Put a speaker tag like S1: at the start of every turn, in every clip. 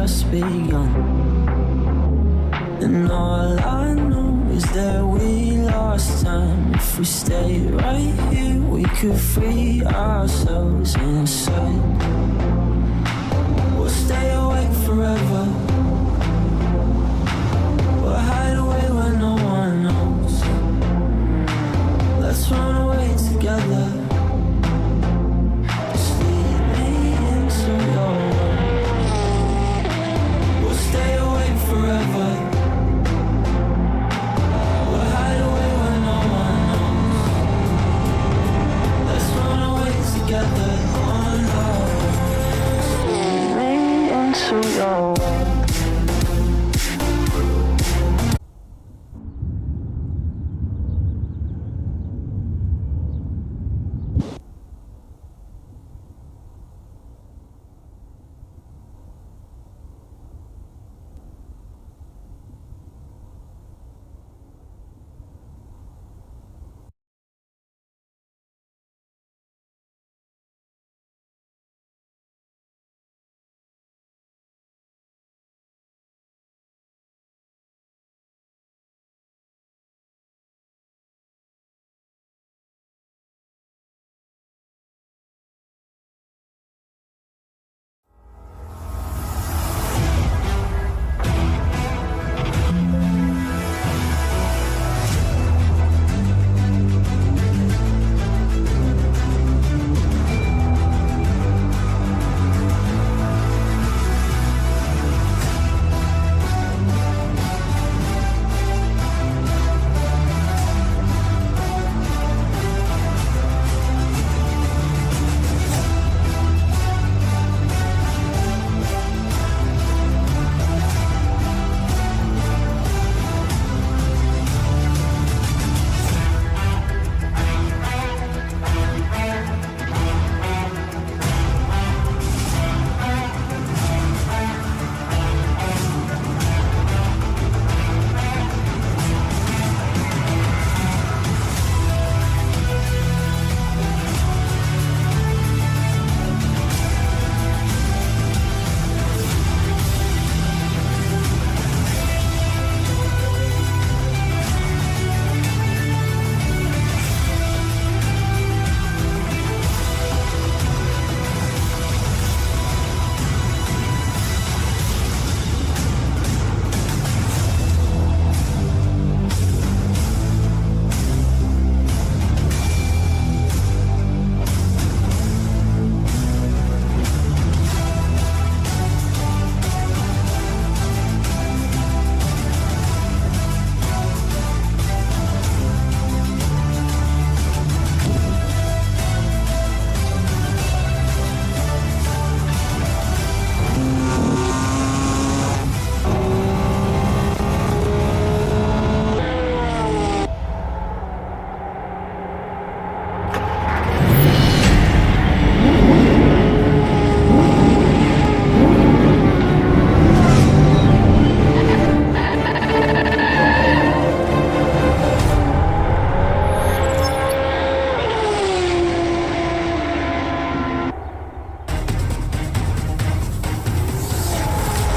S1: just begun. And all I know is that we lost time. If we stay right here, we could free ourselves inside. We'll stay awake forever. We'll hide away where no one knows. Let's run away together. Just lead me into your world. We'll stay awake forever. We'll hide away where no one knows. Let's run away together on our own. Just lead me into your world.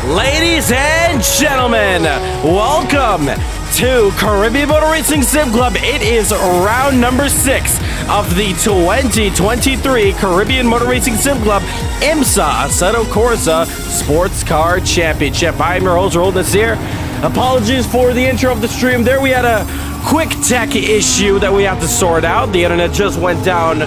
S2: Ladies and gentlemen, welcome to Caribbean Motor Racing Sim Club. It is round number 6 of the 2023 Caribbean Motor Racing Sim Club IMSA Assetto Corsa Sports Car Championship. I'm your host, Roll Nasir. Apologies for the intro of the stream there. We had a quick tech issue that we have to sort out. The internet just went down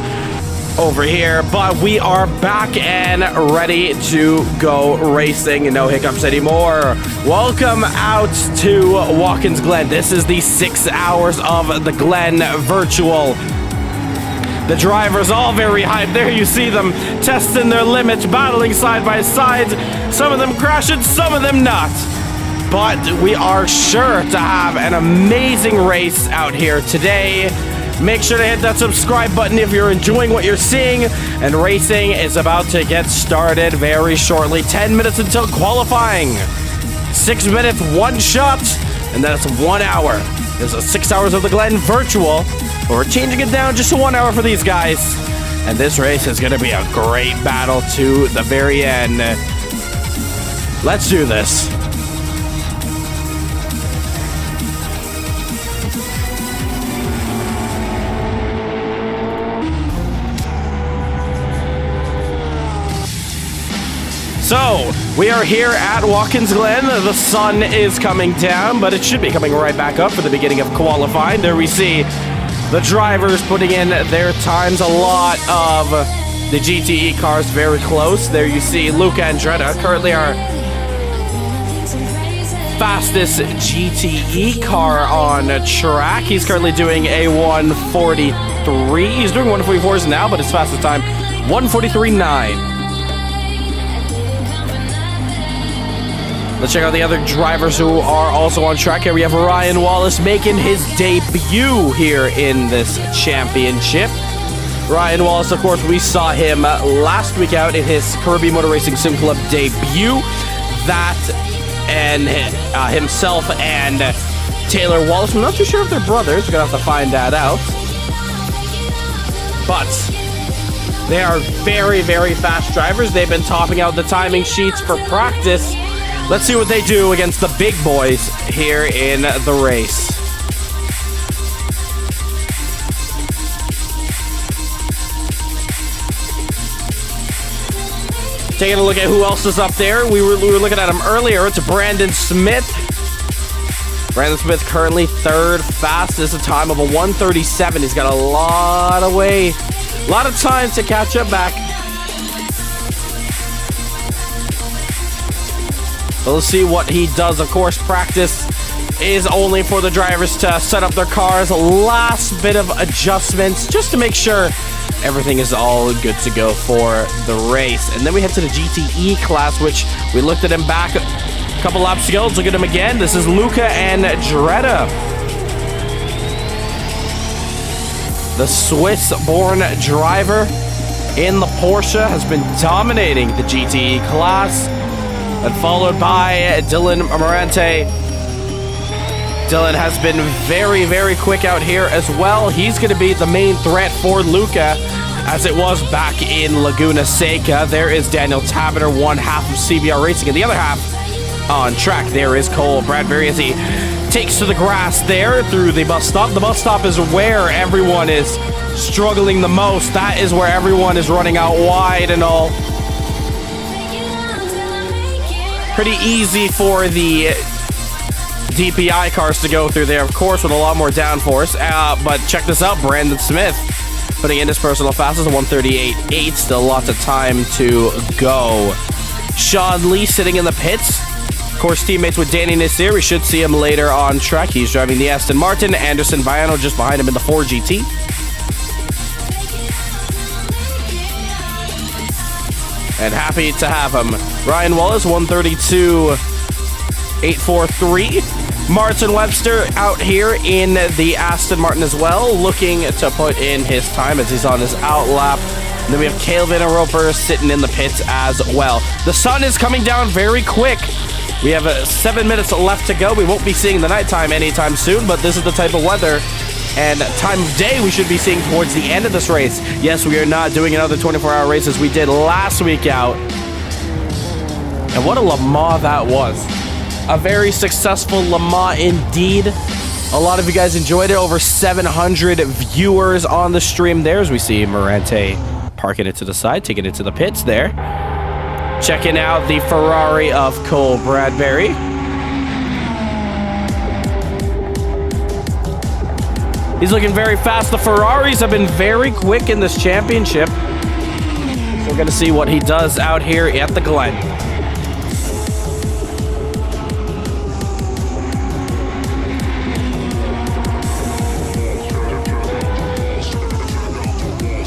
S2: over here, but we are back and ready to go racing. No hiccups anymore. Welcome out to Watkins Glen. This is the 6 hours of the Glen virtual. The drivers all very hyped. There you see them testing their limits, battling side by side. Some of them crashing, some of them not. But we are sure to have an amazing race out here today. Make sure to hit that subscribe button if you're enjoying what you're seeing. And racing is about to get started very shortly. 10 minutes until qualifying. 6 minutes, one shot, and then it's 1 hour. There's 6 hours of the Glen virtual. We're changing it down just to 1 hour for these guys. And this race is going to be a great battle to the very end. Let's do this. So, we are here at Watkins, Glen. The sun is coming down, but it should be coming right back up for the beginning of qualifying. There we see the drivers putting in their times. A lot of the GTE cars very close. There you see Luca and Dretta, currently our fastest GTE car on track. He's currently doing a 143. He's doing 144s now, but his fastest time, 143.9. Let's check out the other drivers who are also on track here. We have Ryan Wallace making his debut here in this championship. Ryan Wallace, of course, we saw him last week out in his Caribbean Motor Racing Sim Club debut. That and himself and Taylor Wallace. I'm not too sure if they're brothers. We're going to have to find that out. But they are very, very fast drivers. They've been topping out the timing sheets for practice. Let's see what they do against the big boys here in the race. Taking a look at who else is up there. We were looking at him earlier. It's Brandon Smith. Brandon Smith currently third fastest, a time of a 137. He's got a lot of time to catch up back. But let's see what he does. Of course, practice is only for the drivers to set up their cars. Last bit of adjustments just to make sure everything is all good to go for the race. And then we head to the GTE class, which we looked at him back a couple laps ago. Let's look at him again. This is Luca and Dretta. The Swiss-born driver in the Porsche has been dominating the GTE class. And followed by Dylan Morante. Dylan has been very, very quick out here as well. He's going to be the main threat for Luca, as it was back in Laguna Seca. There is Daniel Tavener, one half of CBR Racing, and the other half on track. There is Cole Bradbury as he takes to the grass there through the bus stop. The bus stop is where everyone is struggling the most. That is where everyone is running out wide and all. Pretty easy for the DPI cars to go through there, of course, with a lot more downforce. But check this out, Brandon Smith putting in his personal fastest, 138.8. Still lots of time to go. Sean Lee sitting in the pits. Of course, teammates with Danny Nasir. We should see him later on track. He's driving the Aston Martin. Anderson Viano just behind him in the 4GT. And happy to have him. Ryan Wallace, 132.843. Martin Webster out here in the Aston Martin as well, looking to put in his time as he's on his out lap. And then we have Calvin Roper sitting in the pits as well. The sun is coming down very quick. We have 7 minutes left to go. We won't be seeing the nighttime anytime soon, but this is the type of weather and time of day we should be seeing towards the end of this race. Yes, we are not doing another 24-hour race as we did last week out. And what a Le Mans that was. A very successful Le Mans indeed. A lot of you guys enjoyed it. Over 700 viewers on the stream there as we see Morante parking it to the side, taking it to the pits there. Checking out the Ferrari of Cole Bradbury. He's looking very fast. The Ferraris have been very quick in this championship. So we're going to see what he does out here at the Glen.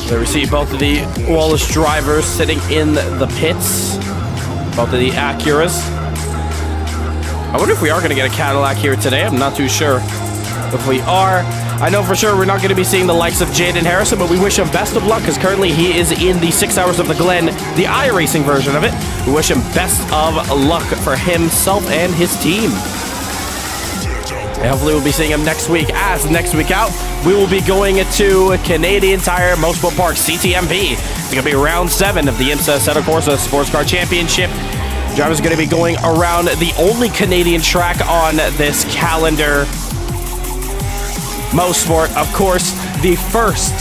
S2: There we see both of the Wallace drivers sitting in the pits. Both of the Acuras. I wonder if we are going to get a Cadillac here today. I'm not too sure if we are. I know for sure we're not going to be seeing the likes of Jaden Harrison, but we wish him best of luck because currently he is in the 6 Hours of the Glen, the iRacing version of it. We wish him best of luck for himself and his team. And hopefully we'll be seeing him next week. As next week out, we will be going to Canadian Tire Motorsport Park, CTMP. It's going to be round 7 of the IMSA Assetto Corsa Sports Car Championship. Drivers are going to be going around the only Canadian track on this calendar. Mosport, of course, the first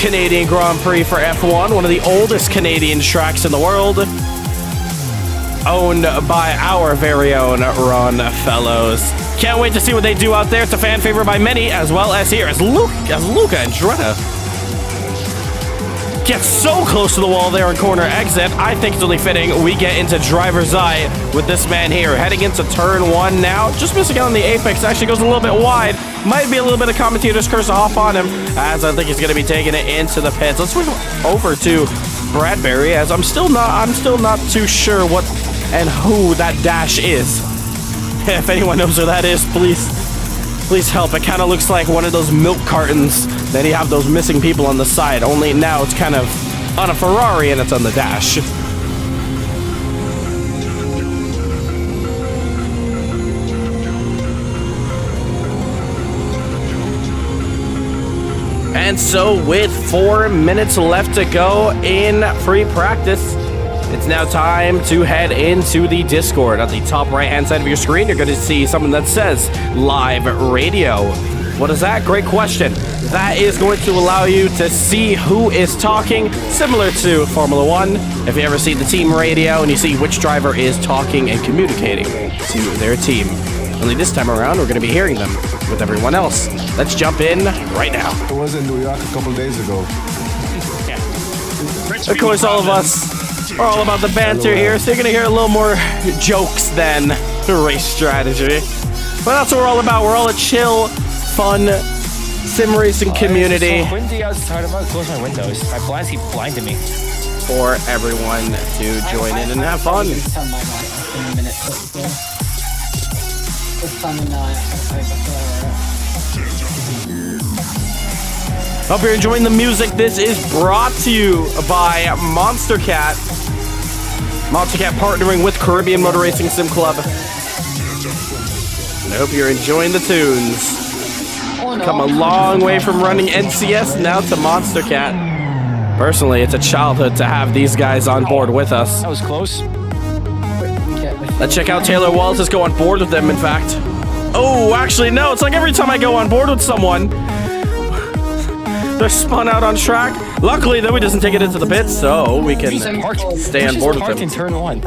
S2: Canadian Grand Prix for F1, one of the oldest Canadian tracks in the world, owned by our very own Ron Fellows. Can't wait to see what they do out there. It's a fan favorite by many, as well as here as Luca and Dretta gets so close to the wall there in corner exit. I think it's only fitting we get into driver's eye with this man here. Heading into turn 1 now. Just missing out on the apex. Actually goes a little bit wide. Might be a little bit of commentator's curse off on him, as I think he's going to be taking it into the pits. Let's switch over to Bradbury, as I'm still not too sure what and who that dash is. If anyone knows who that is, please help. It kind of looks like one of those milk cartons. Then you have those missing people on the side, only now it's kind of on a Ferrari and it's on the dash. And so with 4 minutes left to go in free practice, it's now time to head into the Discord. At the top right-hand side of your screen, you're going to see something that says Live Radio. What is that? Great question. That is going to allow you to see who is talking, similar to Formula 1. If you ever see the team radio and you see which driver is talking and communicating to their team. Only this time around, we're going to be hearing them with everyone else. Let's jump in right now.
S3: I was in New York a couple days ago.
S2: Of course, all of us are all about the banter here, so you're going to hear a little more jokes than race strategy. But that's what we're all about. We're all a chill, fun sim racing community.
S4: It's so windy outside. I'm going to close my windows. My blinds keep blinding me.
S2: For everyone to join in and have fun. Hope you're enjoying the music. This is brought to you by Monster Cat. Monster Cat partnering with Caribbean Motor Racing Sim Club. And I hope you're enjoying the tunes. Come a long way from running NCS now to Monster Cat. Personally, it's a childhood to have these guys on board with us.
S4: That was close.
S2: Let's check out Taylor Wallace. Let's go on board with them, in fact. Oh, actually, no. It's like every time I go on board with someone, they're spun out on track. Luckily, though, he doesn't take it into the pits, so we can stay on board with him.
S4: In turn 1.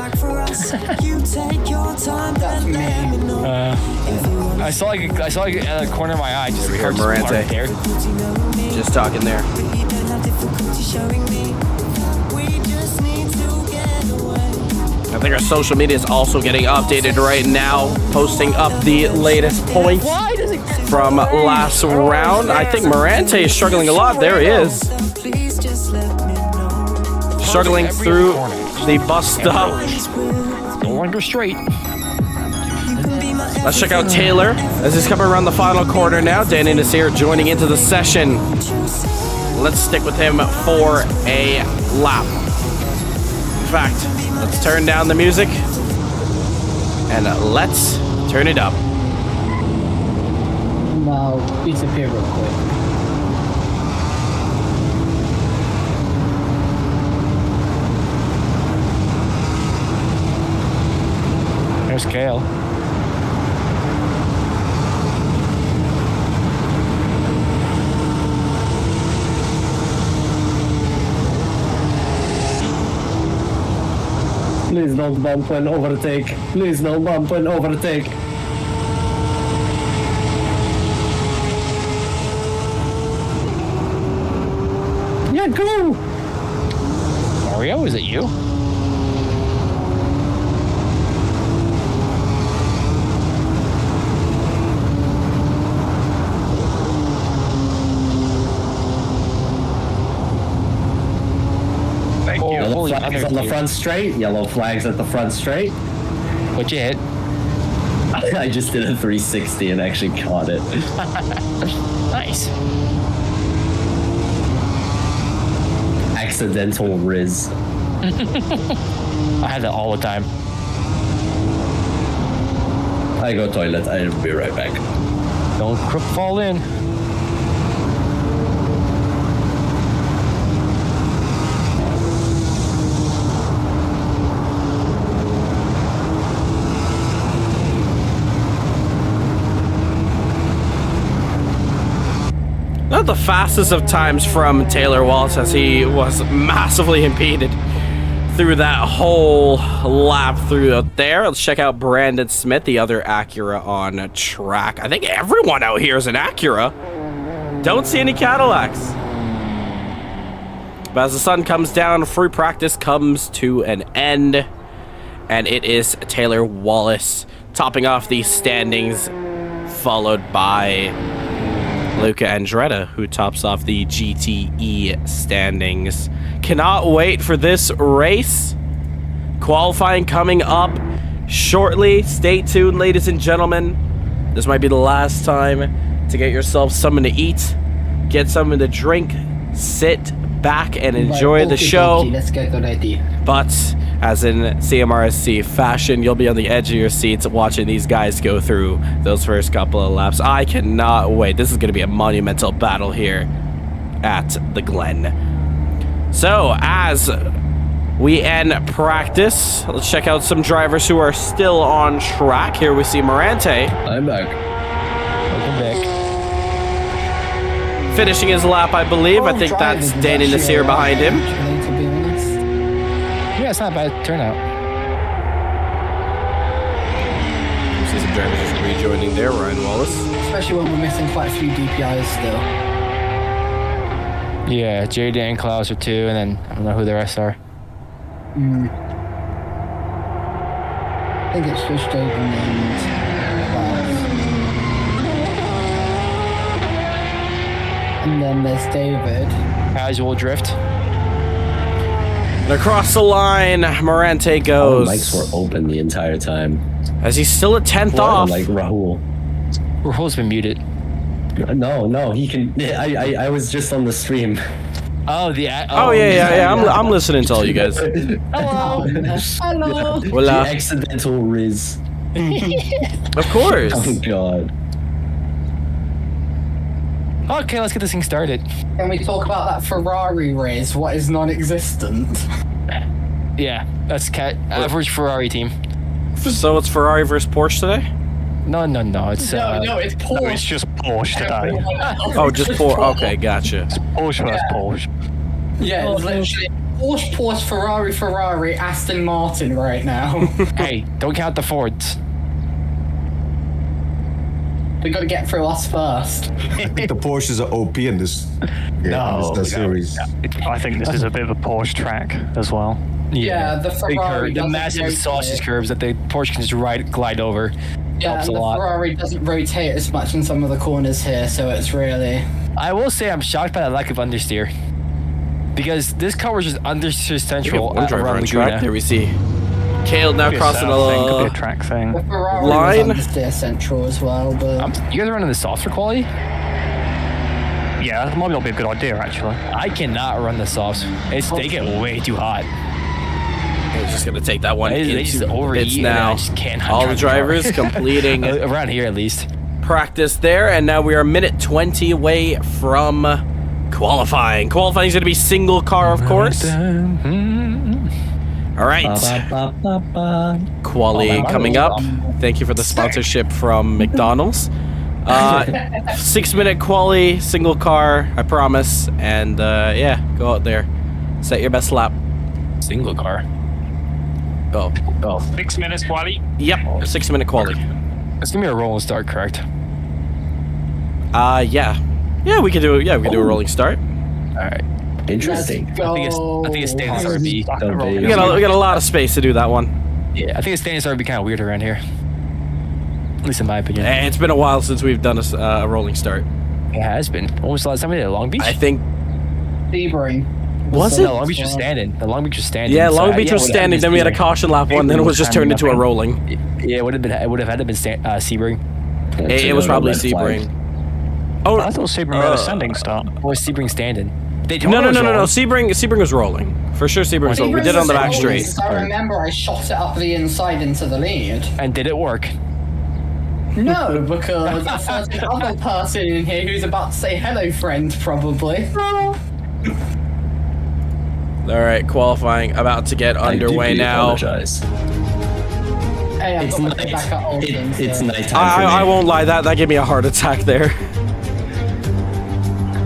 S4: I saw like a corner of my eye. Just
S2: we heard Morante
S4: there.
S2: just talking there. I think our social media is also getting updated right now, posting up the latest points from last round. I think Morante is struggling a lot. There he is. Struggling through the bus stop.
S4: No longer straight.
S2: Let's check out Taylor as he's coming around the final corner now. Danny Nasir joining into the session. Let's stick with him for a lap. In fact, let's turn down the music and let's turn it up.
S5: I'll disappear real quick.
S4: There's Kale.
S5: Please don't bump and overtake. Please don't bump and overtake. Yeah, go!
S4: Mario, is it you? Thank you.
S5: Yellow flags on the front straight. Yellow flags at the front straight.
S4: What'd you hit?
S5: I just did a 360 and actually caught it.
S4: Nice.
S5: Accidental Riz.
S4: I had that all the time.
S5: I go toilet. I'll be right back.
S4: Don't crook fall in.
S2: Not the fastest of times from Taylor Wallace, as he was massively impeded through that whole lap through there. Let's check out Brandon Smith, the other Acura on track. I think everyone out here is an Acura. Don't see any Cadillacs. But as the sun comes down, free practice comes to an end. And it is Taylor Wallace topping off the standings, followed by Luca Andretta, who tops off the GTE standings. Cannot wait for this race. Qualifying coming up shortly. Stay tuned, ladies and gentlemen. This might be the last time to get yourself something to eat, get something to drink, sit back and enjoy the show.
S6: Let's get ready.
S2: But as in CMRSC fashion, you'll be on the edge of your seats watching these guys go through those first couple of laps. I cannot wait. This is going to be a monumental battle here at the Glen. So, as we end practice, let's check out some drivers who are still on track. Here we see Morante.
S5: I'm back.
S4: Welcome back.
S2: Finishing his lap, I believe. I think that's Danny Nasir behind him.
S6: To be honest.
S4: Yeah, it's not a bad turnout.
S2: See some drivers just rejoining there. Ryan Wallace.
S6: Especially when we're missing quite a few DPIs still.
S4: Yeah, JD and Klaus are 2, and then I don't know who the rest are.
S6: I think it's just Jaden and Klaus. And then there's David.
S4: Casual drift.
S2: And across the line, Morante
S5: All
S2: goes.
S5: the mics were open the entire time.
S2: As he's still at 10th off.
S5: Like Rahul.
S4: Rahul's been muted.
S5: No, he can. I was just on the stream.
S4: Oh,
S2: Oh, yeah. I'm listening to all you guys.
S6: Hello. Hello.
S5: The
S2: Voila.
S5: accidental Riz.
S2: Of course.
S5: Oh god.
S4: Okay, let's get this thing started.
S6: Can we talk about that Ferrari race? What is non-existent?
S4: Yeah, that's average Ferrari team.
S2: So it's Ferrari versus Porsche today?
S4: No, it's
S6: No, it's Porsche.
S7: No, it's just Porsche today.
S2: Oh, just Porsche. Okay, gotcha.
S7: Porsche versus Porsche.
S6: Yeah, it's literally Porsche, Ferrari, Aston Martin right now.
S4: Hey, don't count the Fords.
S6: We got to get through us first.
S3: I think the Porsches are OP in this, series.
S7: I think this is a bit of a Porsche track as well.
S6: Yeah, the
S4: big
S6: Ferrari
S4: the
S6: doesn't
S4: massive
S6: rotate.
S4: sausage curves that the Porsche can just glide over.
S6: Yeah,
S4: Helps
S6: and
S4: a
S6: the
S4: lot.
S6: Ferrari doesn't rotate as much in some of the corners here, so it's really...
S4: I will say I'm shocked by the lack of understeer. Because this car was just understeer central
S2: One driver
S4: around
S2: on track.
S4: Laguna.
S2: There we see Kale now
S7: Could be a
S2: crossing
S7: setup thing, could be
S2: a
S7: a track thing.
S6: The Ferrari
S2: Line.
S6: was understeer central as well, but...
S4: You guys are running the softs for quality?
S7: Yeah, that might not be a good idea actually.
S4: I cannot run the softs. They get way too hot.
S2: He's just gonna take that one
S4: They just
S2: into
S4: overheat
S2: bits
S4: and
S2: now.
S4: I just can't
S2: All the
S4: drive
S2: drivers
S4: car.
S2: completing
S4: Around here at least.
S2: practice there, and now we are minute 20 away from qualifying. Qualifying is gonna be single car, of course. All right, quali coming up. Thank you for the sponsorship from McDonald's. 6-minute quali, single car, I promise. And yeah, go out there, set your best lap.
S4: Single car.
S2: Oh,
S7: 6 minutes, Wally.
S2: yep, 6-minute quali.
S4: It's gonna be a roll and start, correct?
S2: Yeah, we could do. Yeah, we could do a rolling start.
S4: All right.
S5: Interesting.
S6: Go.
S4: I think it's standing RB.
S2: We got a lot of space to do that one.
S4: Yeah, I think it's standing RB kind of weird around here. At least in my opinion.
S2: It's been a while since we've done a rolling start.
S4: It has been. When was the last time we did it? Long Beach?
S2: I think.
S6: Sebring.
S2: Was
S4: No,
S2: it?
S4: Long Beach was standing. The Long Beach was standing.
S2: Yeah,
S4: So,
S2: Long Beach was
S4: it would have
S2: standing.
S4: been
S2: Then we had a
S4: Sebring.
S2: caution lap one. Then it was just turned into a rolling.
S4: Yeah, it would have had to been Sebring.
S2: It was probably Sebring. Oh,
S7: I thought Sebring had a standing start.
S4: Or Sebring standing.
S2: no. Sebring was rolling. For sure, Sebring was rolling. We did it on the back straight.
S6: I remember I shot it up the inside into the lead.
S4: And did it work?
S6: No, because there's another person in here who's about to say hello, friend, probably.
S2: All right, qualifying about to get underway now.
S5: Apologize.
S6: Hey, I've
S5: It's
S6: got my
S5: night.
S6: back at Alton,
S5: It's
S6: so-
S5: nighttime for me.
S2: I won't lie, that gave me a heart attack there.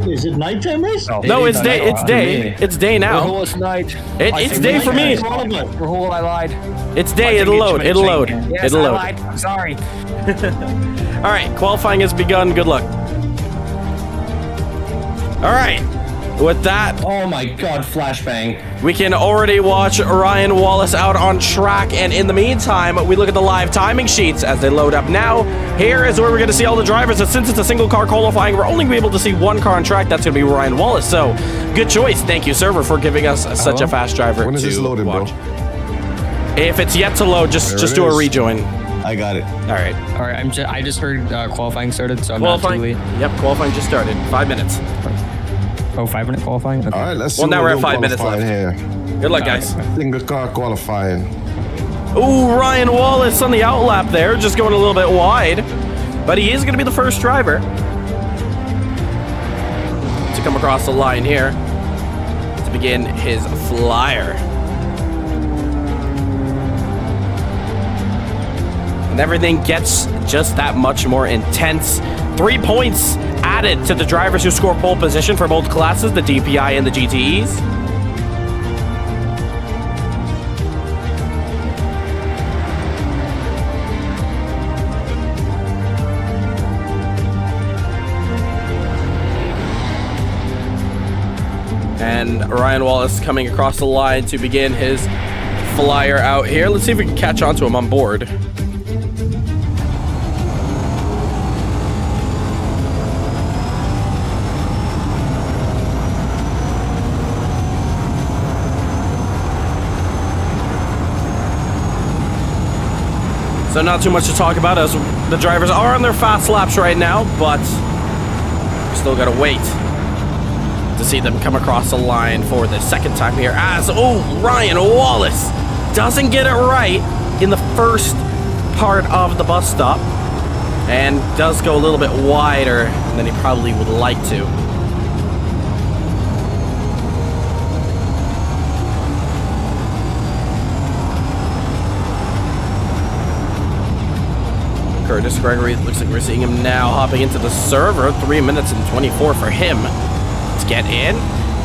S5: Is it nighttime race?
S2: No, it's day. It's day. It's day now.
S4: Rahul, it's night.
S2: It's day for me.
S4: Rahul, I lied.
S2: It's day. It'll load. It'll load.
S4: Yes,
S2: It'll
S4: I
S2: load.
S4: lied. I'm sorry.
S2: All right, qualifying has begun. Good luck. All right. With that,
S5: Oh my god, flashbang.
S2: we can already watch Ryan Wallace out on track. And in the meantime, we look at the live timing sheets as they load up now. Here is where we're going to see all the drivers. And since it's a single car qualifying, we're only going to be able to see one car on track. That's going to be Ryan Wallace. So good choice. Thank you, server, for giving us such a fast driver
S3: When is this
S2: to
S3: loaded,
S2: watch.
S3: bro?
S2: If it's yet to load, just
S3: There it
S2: do a
S3: is.
S2: rejoin.
S3: I got it.
S2: All right.
S8: All right, I just heard qualifying started, so I'm not too
S2: Qualifying.
S8: late.
S2: Yep, qualifying just started. 5 minutes.
S8: Oh, 5-minute qualifying? Okay.
S3: All right, let's see.
S2: Well, now
S3: what
S2: we're at 5 minutes left.
S3: Here.
S2: Good luck, guys.
S3: Single car qualifying.
S2: Ooh, Ryan Wallace on the outlap there, just going a little bit wide. But he is going to be the first driver to come across the line here to begin his flyer. And everything gets just that much more intense. 3 points added to the drivers who score pole position for both classes, the DPI and the GTEs. And Ryan Wallace coming across the line to begin his flyer out here. Let's see if we can catch on to him on board. So not too much to talk about as the drivers are on their fast laps right now, but we still gotta wait to see them come across the line for the second time here as, Ryan Wallace doesn't get it right in the first part of the bus stop and does go a little bit wider than he probably would like to. Curtis Gregory, looks like we're seeing him now hopping into the server. 3 minutes and 24 for him to get in.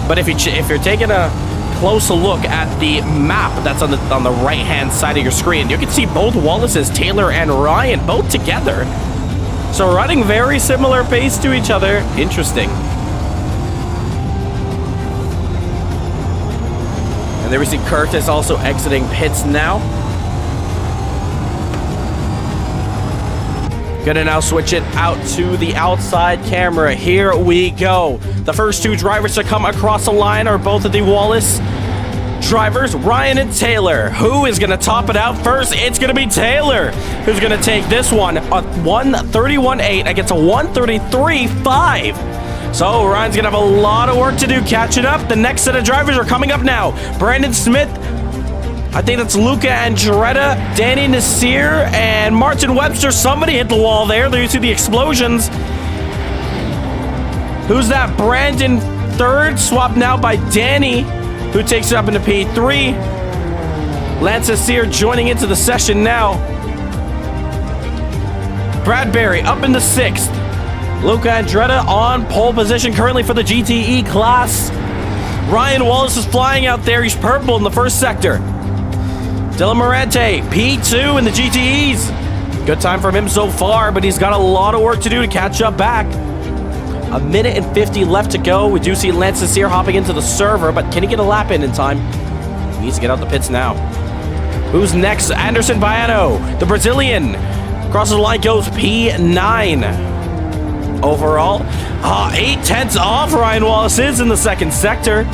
S2: But if you're taking a closer look at the map that's on the right-hand side of your screen, you can see both Wallace's, Taylor and Ryan, both together. So running very similar pace to each other. Interesting. And there we see Curtis also exiting pits now. Gonna now switch it out to the outside camera. Here we go. The first two drivers to come across the line are both of the Wallace drivers, Ryan and Taylor. Who is gonna top it out first? It's gonna be Taylor, who's gonna take this one, a 131.8 against a 133.5. So Ryan's gonna have a lot of work to do catching up. The next set of drivers are coming up now. Brandon Smith, I think that's Luca Andretta, Danny Nasir, and Martin Webster. Somebody hit the wall there. There you see the explosions. Who's that? Brandon third, swapped now by Danny, who takes it up into P3. Lance Nasir joining into the session now. Bradbury up into sixth. Luca Andretta on pole position currently for the GTE class. Ryan Wallace is flying out there. He's purple in the first sector. Dylan Morante, P2 in the GTEs. Good time from him so far, but he's got a lot of work to do to catch up back. A minute and 50 left to go. We do see Lance Nasir hopping into the server, but can he get a lap in time? He needs to get out the pits now. Who's next? Anderson Baiano, the Brazilian. Crosses the line, goes P9. Overall, 8/10 off Ryan Wallace is in the second sector.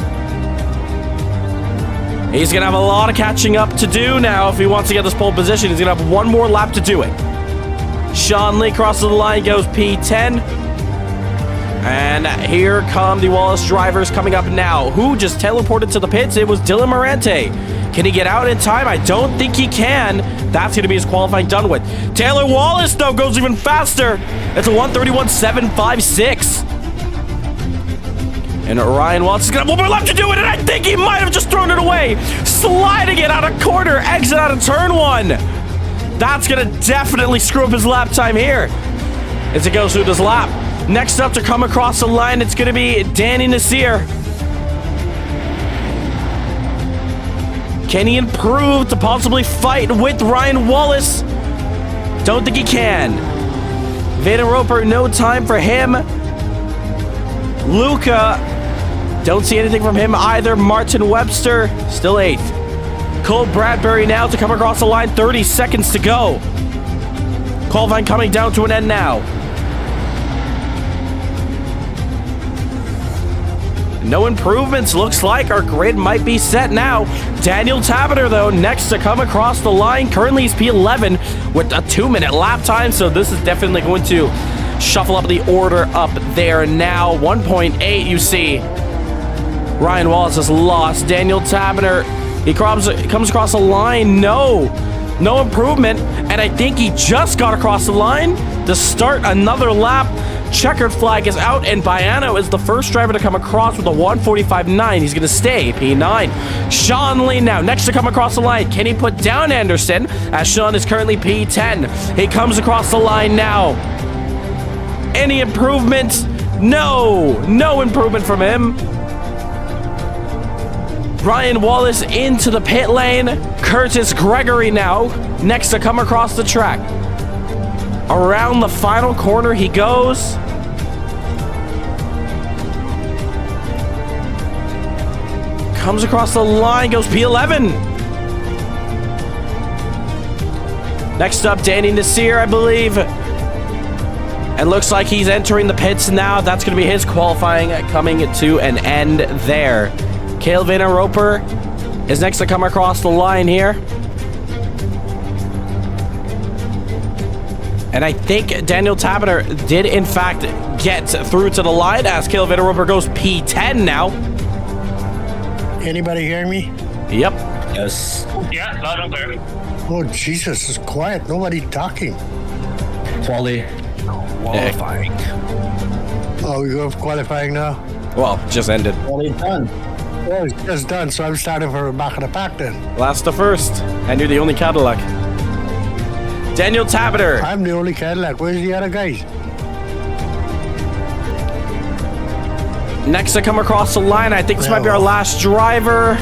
S2: He's going to have a lot of catching up to do now if he wants to get this pole position. He's going to have one more lap to do it. Sean Lee crosses the line, goes P10. And here come the Wallace drivers coming up now. Who just teleported to the pits? It was Dylan Morante. Can he get out in time? I don't think he can. That's going to be his qualifying done with. Taylor Wallace, though, goes even faster. It's a 131.756. And Ryan Wallace is going to have one more lap to do it, and I think he might have just thrown it away. Sliding it out of corner, exit out of turn one. That's going to definitely screw up his lap time here as he goes through this lap. Next up to come across the line, it's going to be Danny Nasir. Can he improve to possibly fight with Ryan Wallace? Don't think he can. Vaden Roper, no time for him. Luca, don't see anything from him either. Martin Webster, still 8th. Cole Bradbury now to come across the line, 30 seconds to go. Qualifying coming down to an end now. No improvements. Looks like our grid might be set now. Daniel Tabiter, though, next to come across the line. Currently, he's P11 with a 2-minute lap time, so this is definitely going to shuffle up the order up there now. 1.8, you see. Ryan Wallace has lost. Daniel Tabiter, he comes across the line. No improvement, and I think he just got across the line to start another lap. Checkered flag is out, and Baiano is the first driver to come across with a 1:45.9. He's going to stay P9. Sean Lee now next to come across the line. Can he put down Anderson, as Sean is currently P10? He comes across the line now. Any improvement? No improvement from him. Ryan Wallace into the pit lane. Curtis Gregory now next to come across the track. Around the final corner he goes. Comes across the line, goes P11. Next up, Danny Nasir, I believe. And looks like he's entering the pits now. That's going to be his qualifying coming to an end there. Cale Vanna Roper is next to come across the line here. And I think Daniel Tabiter did, in fact, get through to the line as Cale Vanna Roper goes P10 now.
S9: Anybody hearing me?
S2: Yep.
S5: Yes.
S7: Yeah, loud and clear.
S9: Oh, Jesus, it's quiet. Nobody talking.
S5: Qualifying.
S9: Oh, you have qualifying now?
S2: Well, just ended.
S5: Quali done.
S9: Oh, it's just done, so I'm starting for the back of the pack then.
S2: Last to first. And you're the only Cadillac. Daniel Tabiter.
S9: I'm the only Cadillac. Where's the other guys?
S2: Next to come across the line, I think this might be our last driver.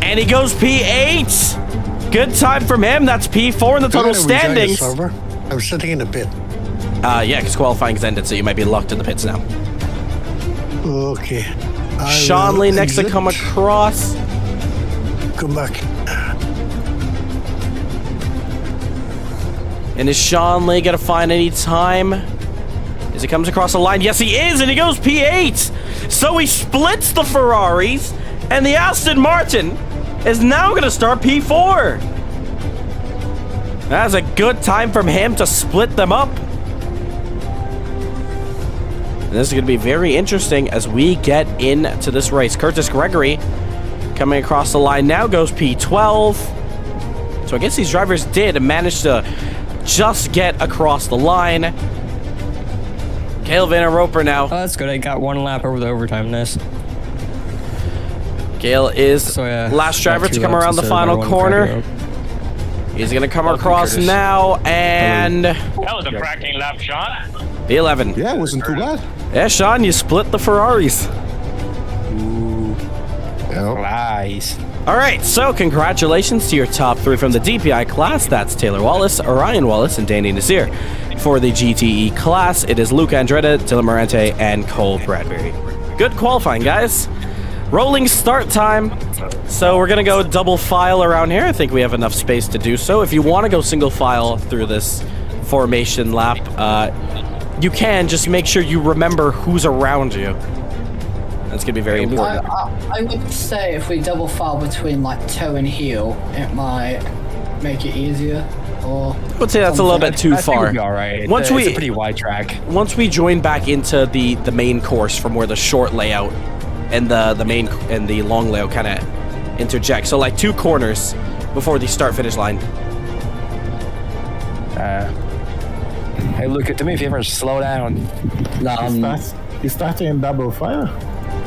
S2: And he goes P8. Good time from him. That's P4 in the total standings.
S9: I'm sitting in the pit.
S2: Yeah, because qualifying's ended, so you might be locked in the pits now.
S9: Okay.
S2: Sean Lee next to come across.
S9: Come back.
S2: And is Sean Lee going to find any time as he comes across the line? Yes, he is, and he goes P8. So he splits the Ferraris, and the Aston Martin is now going to start P4. That's a good time from him to split them up. And this is going to be very interesting as we get into this race. Curtis Gregory coming across the line now goes P12. So I guess these drivers did manage to just get across the line. Cale Vanna Roper now.
S8: Oh, that's good. I got one lap over the overtime. Nice.
S2: Cale is last driver to come around the final corner. He's going to come across now, and
S7: That was a cracking lap shot.
S2: P11.
S3: Yeah, it wasn't too bad.
S2: Yeah, Sean, you split the Ferraris.
S4: Nice.
S2: All right, so congratulations to your top 3 from the DPI class. That's Taylor Wallace, Ryan Wallace, and Danny Nasir. For the GTE class, it is Luca Andretta, Dylan Morante, and Cole Bradbury. Good qualifying, guys. Rolling start time. So we're going to go double file around here. I think we have enough space to do so. If you want to go single file through this formation lap, you can. Just make sure you remember who's around you. That's going to be very important.
S6: I would say if we double file between like toe and heel, it might make it easier. Or
S2: I would say that's a little bit too far.
S4: Be all right.
S2: It's
S4: a pretty wide track.
S2: Once we join back into the main course from where the short layout and the main and the long layout kind of interject. So like 2 corners before the start finish line.
S4: Hey, Luca, do me a favor, slow down.
S5: He's starting in double file.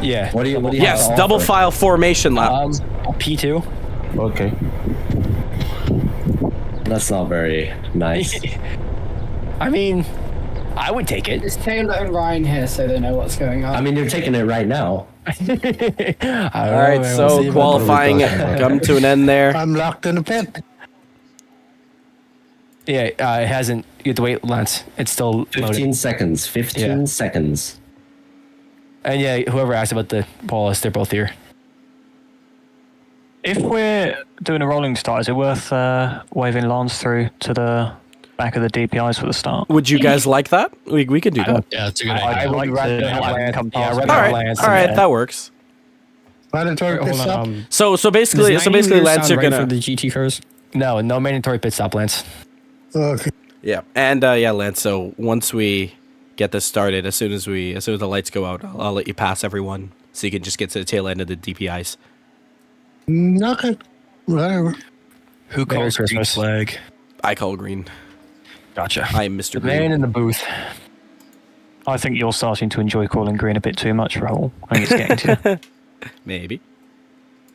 S4: Yeah.
S5: What do you
S2: Yes,
S5: have to
S2: double
S5: offer?
S2: file formation lap.
S4: P2.
S5: Okay. That's not very nice.
S4: I mean, I would take it.
S6: It's Taylor and Ryan here, so they know what's going on.
S5: I mean, you're taking it right now.
S2: All right, so qualifying come to an end there.
S9: I'm locked in the pit.
S4: Yeah, it hasn't. You have to wait, Lance. It's still
S5: 15
S4: loading.
S5: seconds. 15 seconds.
S4: And yeah, whoever asked about the Paulus, they're both here.
S7: If we're doing a rolling start, is it worth waving Lance through to the back of the DPIs for the start?
S2: Would you guys like that? We could do that.
S8: Yeah, it's a good
S7: I'd like to have him come past.
S2: All right, that works.
S9: Mandatory pit
S8: Hold
S9: stop.
S8: on.
S2: So basically, Lance, you're gonna.
S8: for the GT cars.
S4: No mandatory pit stop, Lance.
S9: Okay.
S2: Yeah, and yeah, Lance. So once we get this started, as soon as the lights go out, I'll let you pass everyone, so you can just get to the tail end of the DPIs.
S9: Okay. Whatever.
S4: Who calls green
S8: Christmas.
S4: flag?
S2: I call green.
S4: Gotcha.
S2: I am Mr.
S4: The
S2: Green.
S4: man in the booth.
S7: I think you're starting to enjoy calling green a bit too much, Raul. I think it's getting to.
S2: Maybe.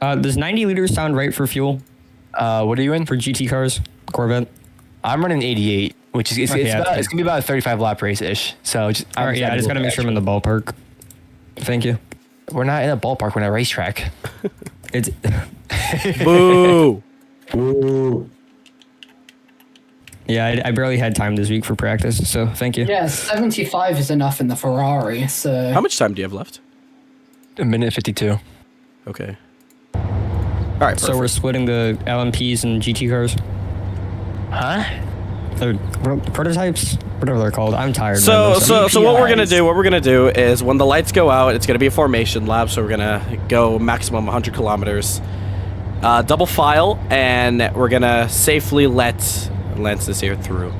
S8: Does 90 liters sound right for fuel
S4: What are you in?
S8: for GT cars? Corvette.
S4: I'm running 88, which is it's gonna be about a 35 lap race ish. So just,
S8: All right, yeah, I just gotta make sure I'm in the ballpark. Thank you.
S4: We're not in a ballpark. We're in a racetrack.
S8: It's
S2: Boo.
S5: Ooh.
S8: yeah, I barely had time this week for practice, so thank you.
S6: Yeah, 75 is enough in the Ferrari, so...
S2: How much time do you have left?
S4: A minute 52.
S2: Okay. All right.
S8: So we're splitting the LMPs and GT cars.
S4: Huh?
S8: They're prototypes, whatever they're called. I'm tired.
S2: So
S8: man.
S2: what we're gonna do is when the lights go out, it's gonna be a formation lap. So we're gonna go maximum 100 kilometers, double file, and we're gonna safely let Lance this here through.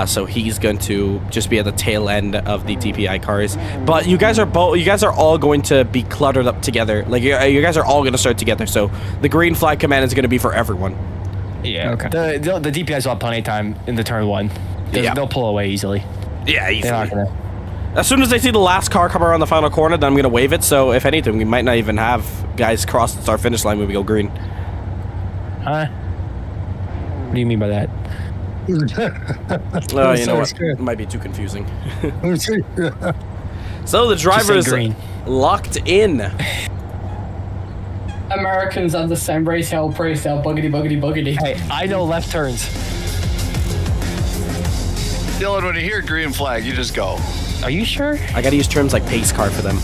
S2: So he's going to just be at the tail end of the DPI cars. But you guys are all going to be cluttered up together. Like you guys are all going to start together. So the green flag command is going to be for everyone.
S4: Yeah.
S8: Okay.
S4: The DPIs will have plenty of time in the turn one.
S2: Yeah.
S4: They'll pull away easily.
S2: Yeah,
S4: They're not
S2: easily.
S4: gonna.
S2: As soon as they see the last car come around the final corner, then I'm going to wave it. So if anything, we might not even have guys cross the start finish line when we go green.
S4: Huh? What do you mean by that?
S2: You know what? It might be too confusing. So the drivers
S4: green.
S2: locked in.
S6: Americans have the same race hell, buggity, buggity, buggity.
S4: Hey, I know left turns.
S10: Dylan, when you hear green flag, you just go.
S4: Are you sure?
S2: I got to use terms like pace car for them.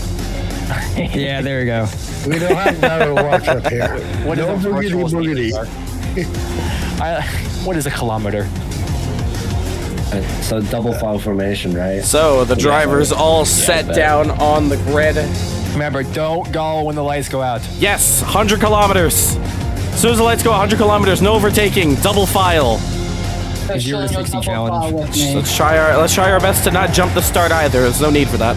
S8: Yeah, there we go.
S9: We don't have that to watch up here.
S4: What
S9: No
S4: is a
S9: boogity
S4: virtual
S9: boogity.
S4: speed car? What is a kilometer?
S5: So double file formation, right?
S2: So the drivers all set down on the grid.
S4: Remember, don't go when the lights go out.
S2: Yes, 100 kilometers. As soon as the lights go 100 kilometers, no overtaking, double file.
S6: So Sean,
S8: 0-60
S6: you're double
S8: challenge.
S6: file with me.
S2: Let's try our best to not jump the start either. There's no need for that.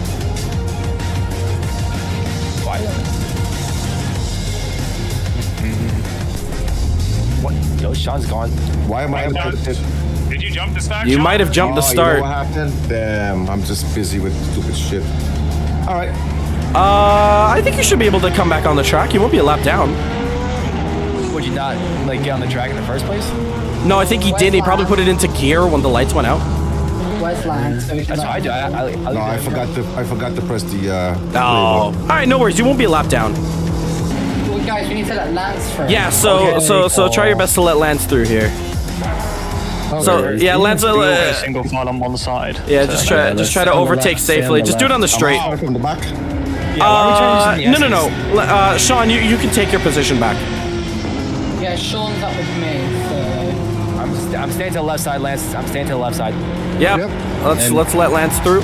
S4: What? Yo, Sean's gone.
S3: Why am I in the pit?
S10: Did you jump the start?
S2: You might have jumped the
S3: Oh,
S2: start.
S3: You know what happened? Damn, I'm just busy with stupid shit. All right.
S2: I think you should be able to come back on the track. You won't be a lap down.
S4: Would you not like get on the track in the first place?
S2: No, I think he did. He probably put it into gear when the lights went out.
S6: Where's Lance? So we can
S4: That's what I do.
S3: No, I forgot to press the.
S2: Oh. All right, no worries. You won't be a lap down.
S6: Well, guys, we need to let Lance through.
S2: Yeah. So try your best to let Lance through here. So yeah, Lance.
S7: A single file on one side.
S2: Yeah, just try to overtake safely. Just do it on the straight.
S3: Oh, from the back.
S2: No. Sean, you can take your position back.
S6: Yeah, Sean's up with me, so...
S4: I'm staying to the left side, Lance. I'm staying to the left side.
S2: Yep. Let's let Lance through.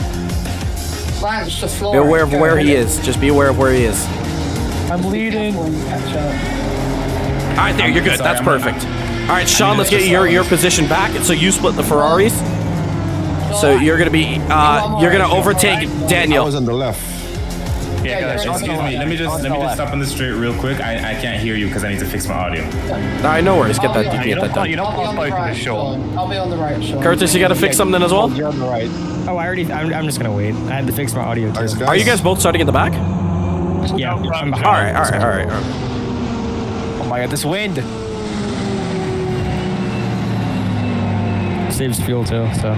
S6: Lance, just floor
S2: Be aware of
S6: it.
S2: where he
S6: Go
S2: is. Just be aware of where he is.
S4: I'm bleeding.
S6: when you catch up.
S2: All right, there. You're good. That's perfect. All right, Sean. Let's get your position back. So you split the Ferraris. So you're gonna be you're gonna overtake
S3: I
S2: Daniel.
S3: was on the left.
S10: Yeah, guys, excuse me. Let me just stop on the straight real quick. I can't hear you because I need to fix my audio.
S2: All right, no worries. Get that done.
S7: You're not
S6: I'll be on the
S7: spoken
S6: right,
S7: to Sean.
S6: I'll be on the right, Sean.
S2: Curtis, you gotta fix something as well.
S4: You're on the right.
S8: Oh, I'm just gonna wait. I had to fix my audio too.
S3: Thanks, guys.
S2: Are you guys both starting in the back?
S8: Yeah, I'm behind.
S2: All right.
S4: Oh my god, this wind.
S8: Saves fuel too, so.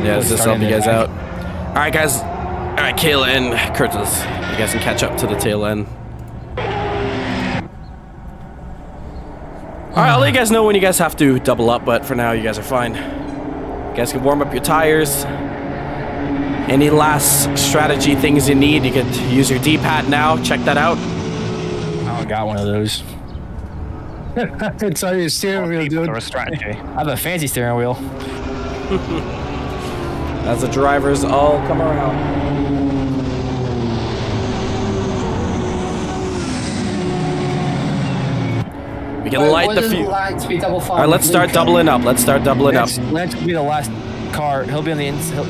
S2: Yeah, let's just help you guys out. All right, guys. All right, Kayla and Curtis, you guys can catch up to the tail end. All right, I'll let you guys know when you guys have to double up, but for now, you guys are fine. You guys can warm up your tires. Any last strategy things you need, you could use your D-pad now. Check that out.
S4: I don't got one of those.
S9: It's on your steering wheel, dude.
S7: Or a strategy.
S4: I have a fancy steering wheel.
S2: As the drivers all come around. We can light the fuel. All right, let's start doubling up. Let's start doubling up.
S4: Lance will be the last car. He'll be on the inside.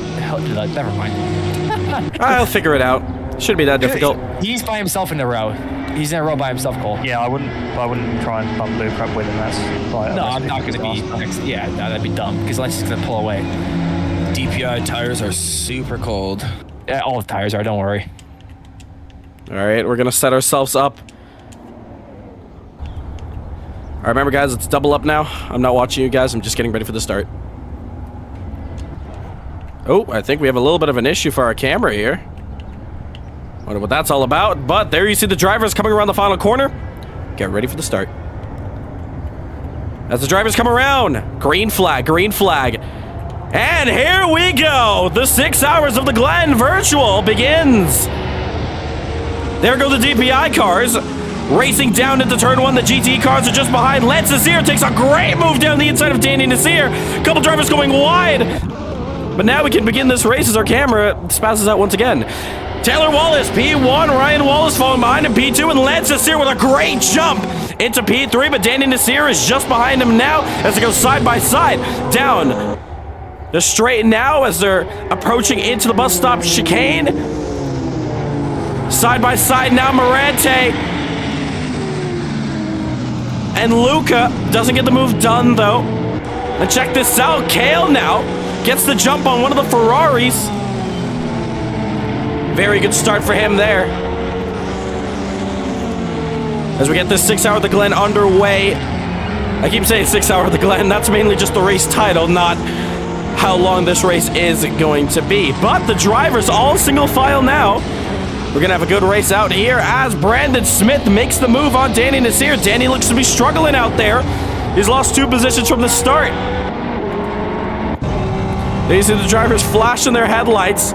S4: Never mind.
S2: I'll figure it out. Shouldn't be that difficult.
S4: He's by himself in the row. He's in a row by himself, Cole.
S7: Yeah, I wouldn't try and bump Luke up with him. That's like,
S4: No, I'm not going to be. Yeah, no, that'd be dumb because Lance is going to pull away.
S2: DPI tires are super cold.
S4: Yeah, all the tires are. Don't worry.
S2: All right, we're gonna set ourselves up. All right, remember, guys, it's double up now. I'm not watching you guys. I'm just getting ready for the start. Oh, I think we have a little bit of an issue for our camera here. Wonder what that's all about. But there you see the drivers coming around the final corner. Get ready for the start. As the drivers come around, green flag, green flag. And here we go. The 6 hours of the Glen virtual begins. There go the DPI cars. Racing down into turn one, the GT cars are just behind. Lance Nasir takes a great move down the inside of Danny Nasir. Couple drivers going wide. But now we can begin this race as our camera spasses out once again. Taylor Wallace, P1, Ryan Wallace falling behind him, P2, and Lance Nasir with a great jump into P3, but Danny Nasir is just behind him now as they go side by side down the straight now as they're approaching into the bus stop chicane. Side by side now, Morante. And Luca doesn't get the move done, though. And check this out. Kale now gets the jump on one of the Ferraris. Very good start for him there. As we get this 6 hour of the Glen underway. I keep saying 6 hour of the Glen. That's mainly just the race title, not how long this race is going to be. But the drivers all single file now. We're going to have a good race out here as Brandon Smith makes the move on Danny Nasir. Danny looks to be struggling out there. He's lost 2 positions from the start. There you see the drivers flashing their headlights.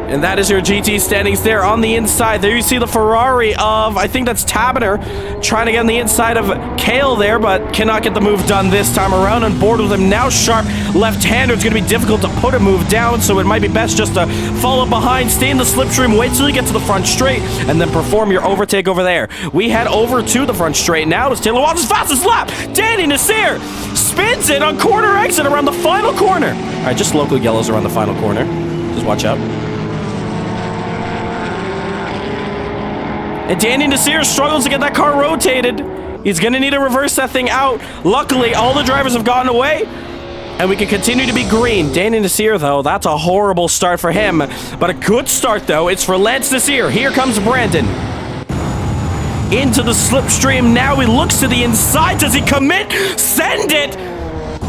S2: And that is your GT standings there on the inside. There you see the Ferrari of, I think that's Tabiner, trying to get on the inside of Kale there, but cannot get the move done this time around. On board with him now, sharp left-hander. It's going to be difficult to put a move down, so it might be best just to follow behind, stay in the slipstream, wait till you get to the front straight, and then perform your overtake over there. We head over to the front straight now as Taylor Watts' fastest lap. Danny Nasir spins it on corner exit around the final corner. All right, just local yellows around the final corner. Just watch out. And Danny Nasir struggles to get that car rotated. He's going to need to reverse that thing out. Luckily, all the drivers have gotten away, and we can continue to be green. Danny Nasir, though, that's a horrible start for him. But a good start, though, it's for Lance Nasir. Here comes Brandon. Into the slipstream now. He looks to the inside. Does he commit? Send it!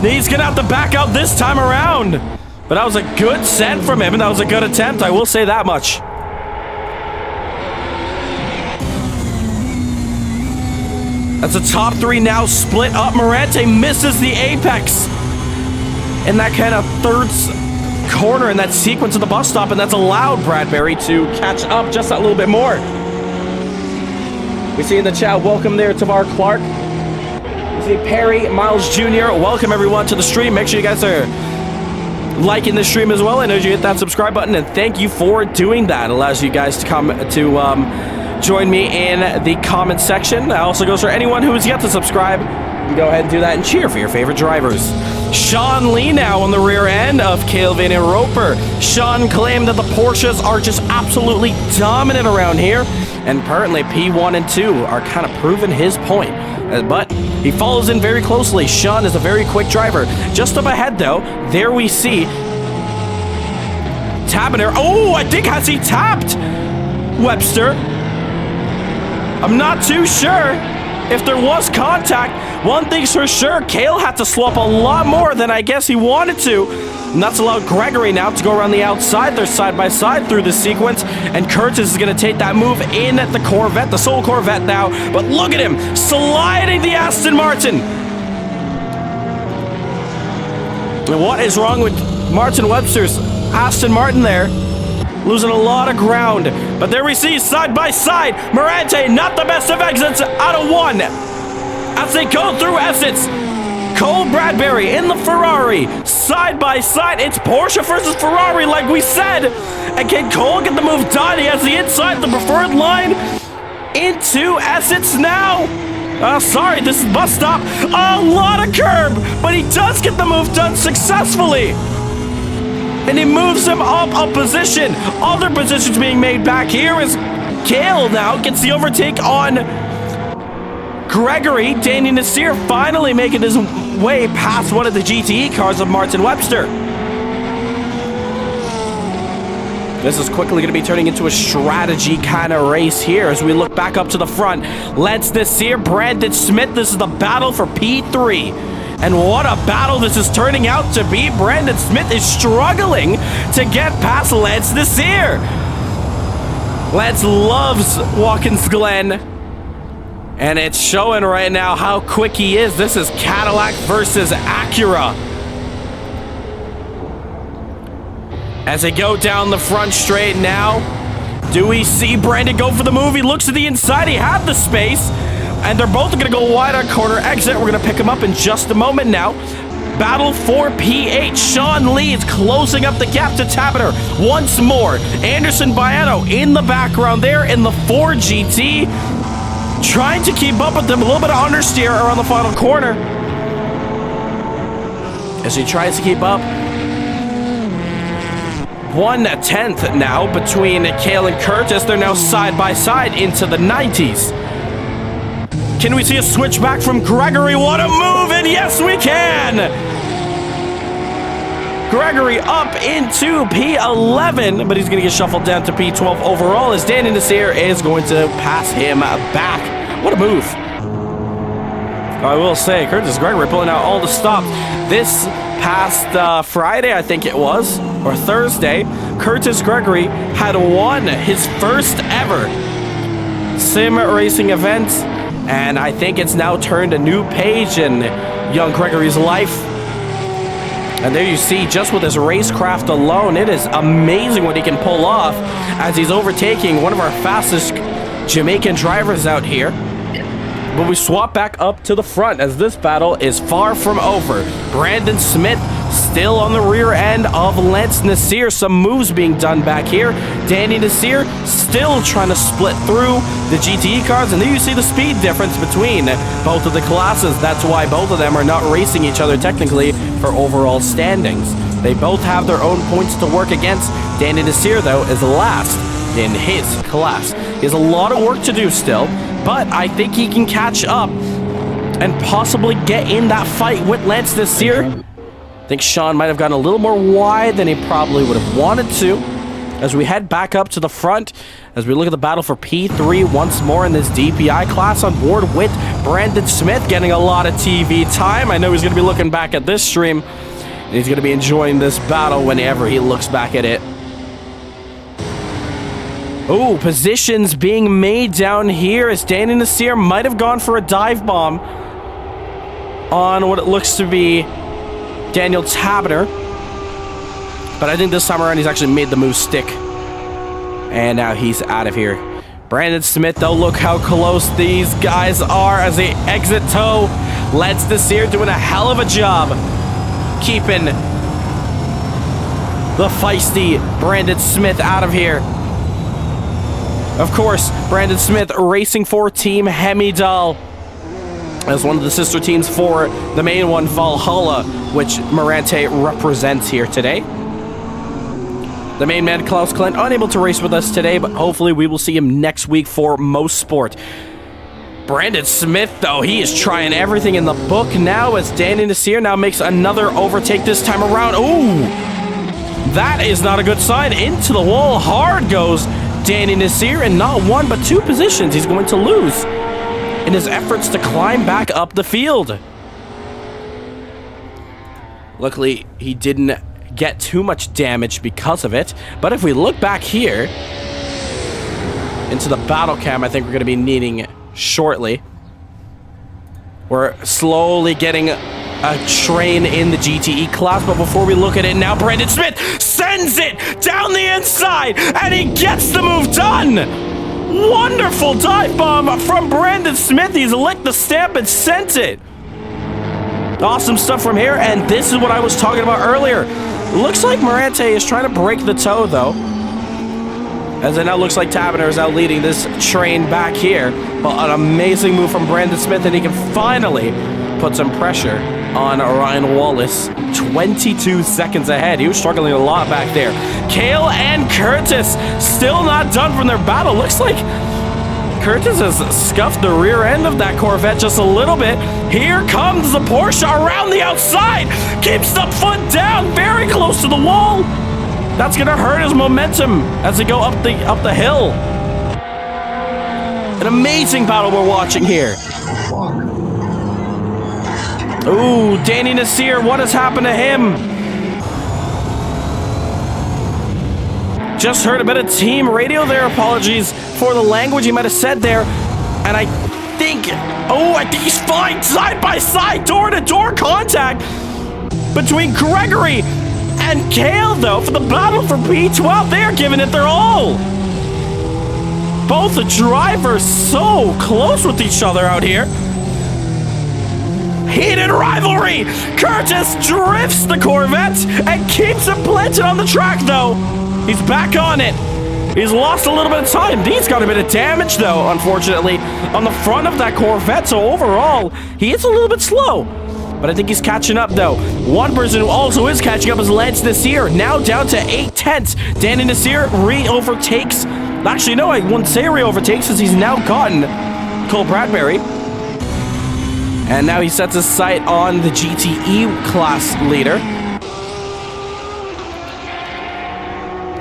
S2: He's going to have to back out this time around. But that was a good send from him, and that was a good attempt. I will say that much. That's a top 3 now split up. Morante misses the apex in that kind of third corner in that sequence of the bus stop, and that's allowed Bradbury to catch up just that little bit more. We see in the chat, welcome there, Tavar Clark. We see Perry Miles Jr. Welcome everyone to the stream. Make sure you guys are liking the stream as well. I know you hit that subscribe button, and thank you for doing that. It allows you guys to come to join me in the comment section. That also goes for anyone who has yet to subscribe. You can go ahead and do that and cheer for your favorite drivers. Sean Lee now on the rear end of Calvin and Roper. Sean claimed that the Porsches are just absolutely dominant around here, and apparently P1 and 2 are kind of proving his point. But he follows in very closely. Sean is a very quick driver. Just up ahead, though, there we see Tabiner. Oh, I think has he tapped Webster? I'm not too sure if there was contact. One thing's for sure, Kale had to slow up a lot more than I guess he wanted to. And that's allowed Gregory now to go around the outside. They're side by side through the sequence. And Curtis is going to take that move in at the Corvette, the Soul Corvette now. But look at him sliding the Aston Martin. And what is wrong with Martin Webster's Aston Martin there? Losing a lot of ground. But there we see side by side. Morante, not the best of exits out of one. As they go through exits. Cole Bradbury in the Ferrari. Side by side. It's Porsche versus Ferrari like we said. And can Cole get the move done? He has the inside, the preferred line. Into exits now. Sorry, this is bus stop. A lot of curb. But he does get the move done successfully. And he moves him up a position. Other positions being made back here as Cale now gets the overtake on Gregory. Danny Nasir finally making his way past one of the GTE cars of Martin Webster. This is quickly going to be turning into a strategy kind of race here as we look back up to the front. Lance Nasir, Brandon Smith. This is the battle for P3. And what a battle this is turning out to be. Brandon Smith is struggling to get past Lance Nasir. Lance loves Watkins Glen. And it's showing right now how quick he is. This is Cadillac versus Acura. As they go down the front straight now, do we see Brandon go for the move? He looks to the inside. He had the space. And they're both going to go wide on corner exit. We're going to pick him up in just a moment now. Battle for P8. Sean Lee is closing up the gap to Tabiter once more. Anderson Baiano in the background there in the Ford GT. Trying to keep up with them. A little bit of understeer around the final corner. As he tries to keep up. 1/10 now between Cale and Curtis. They're now side by side into the 90s. Can we see a switch back from Gregory? What a move, and yes, we can! Gregory up into P11, but he's going to get shuffled down to P12 overall as Danny Nasir is going to pass him back. What a move. I will say, Curtis Gregory pulling out all the stops. This past Friday, I think it was, or Thursday, Curtis Gregory had won his first ever sim racing event. And I think it's now turned a new page in young Gregory's life. And there you see, just with his racecraft alone, it is amazing what he can pull off as he's overtaking one of our fastest Jamaican drivers out here. But we swap back up to the front as this battle is far from over. Brandon Smith still on the rear end of Lance Nasir. Some moves being done back here. Danny Nasir still trying to split through the GTE cars. And there you see the speed difference between both of the classes. That's why both of them are not racing each other technically for overall standings. They both have their own points to work against. Danny Nasir, though, is last in his class. He has a lot of work to do still, but I think he can catch up and possibly get in that fight with Lance Nasir. I think Sean might have gotten a little more wide than he probably would have wanted to. As we head back up to the front, as we look at the battle for P3 once more in this DPI class, on board with Brandon Smith getting a lot of TV time. I know he's going to be looking back at this stream, and he's going to be enjoying this battle whenever he looks back at it. Oh, positions being made down here as Danny Nasir might have gone for a dive bomb on what it looks to be Daniel Tabiter. But I think this time around he's actually made the move stick. And now he's out of here. Brandon Smith, though, look how close these guys are as they exit tow. Lance Nasir doing a hell of a job keeping the feisty Brandon Smith out of here. Of course, Brandon Smith racing for Team Hemidal as one of the sister teams for the main one, Valhalla, which Morante represents here today. The main man, Klaus Clint, unable to race with us today, but hopefully we will see him next week for Most Sport. Brandon Smith, though, he is trying everything in the book now as Danny Nasir now makes another overtake this time around. Ooh, that is not a good sign. Into the wall hard goes Danny Nasir, and not one but two positions he's going to lose in his efforts to climb back up the field. Luckily, he didn't get too much damage because of it. But if we look back here into the battle cam, I think we're going to be needing shortly. We're slowly getting a train in the GTE class, but before we look at it now, Brandon Smith sends it down the inside, and he gets the move done! Wonderful dive bomb from Brandon Smith. He's licked the stamp and sent it. Awesome stuff from here, and this is what I was talking about earlier. Looks like Morante is trying to break the toe, though, as it now looks like Taberner is now leading this train back here. But an amazing move from Brandon Smith, and he can finally put some pressure on Ryan Wallace. 22 seconds ahead. He was struggling a lot back there. Kale and Curtis still not done from their battle. Looks like Curtis has scuffed the rear end of that Corvette just a little bit. Here comes the Porsche around the outside. Keeps the foot down, very close to the wall. That's gonna hurt his momentum as they go up the hill. An amazing battle we're watching here. Ooh, Danny Nasir, what has happened to him? Just heard a bit of team radio there. Apologies for the language he might have said there. And I think he's fine. Side by side, door-to-door contact between Gregory and Kale, though, for the battle for P12. They're giving it their all. Both the drivers so close with each other out here. Heated rivalry. Curtis drifts the Corvette and keeps it planted on the track, though. He's back on it. He's lost a little bit of time. He's got a bit of damage, though, unfortunately, on the front of that Corvette. So overall, he is a little bit slow. But I think he's catching up, though. One person who also is catching up is Lance Nasir. Now down to 8/10. Danny Nasir re-overtakes. Actually, no, I wouldn't say re-overtakes, since he's now gotten Cole Bradbury. And now he sets his sight on the GTE class leader.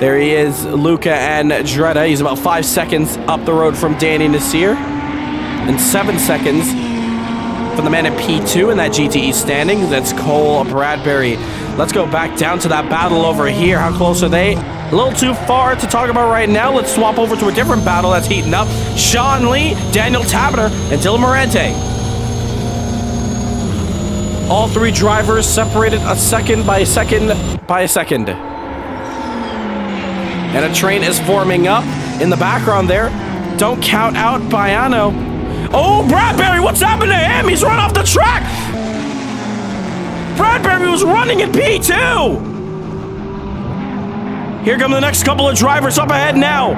S2: There he is, Luca and Dretta. He's about 5 seconds up the road from Danny Nasir. And 7 seconds from the man in P2 in that GTE standing. That's Cole Bradbury. Let's go back down to that battle over here. How close are they? A little too far to talk about right now. Let's swap over to a different battle that's heating up. Sean Lee, Daniel Taberner, and Dylan Morante. All three drivers separated a second by a second by a second. And a train is forming up in the background there. Don't count out Baiano. Oh, Bradbury, what's happened to him? He's run off the track. Bradbury was running in P2. Here come the next couple of drivers up ahead now.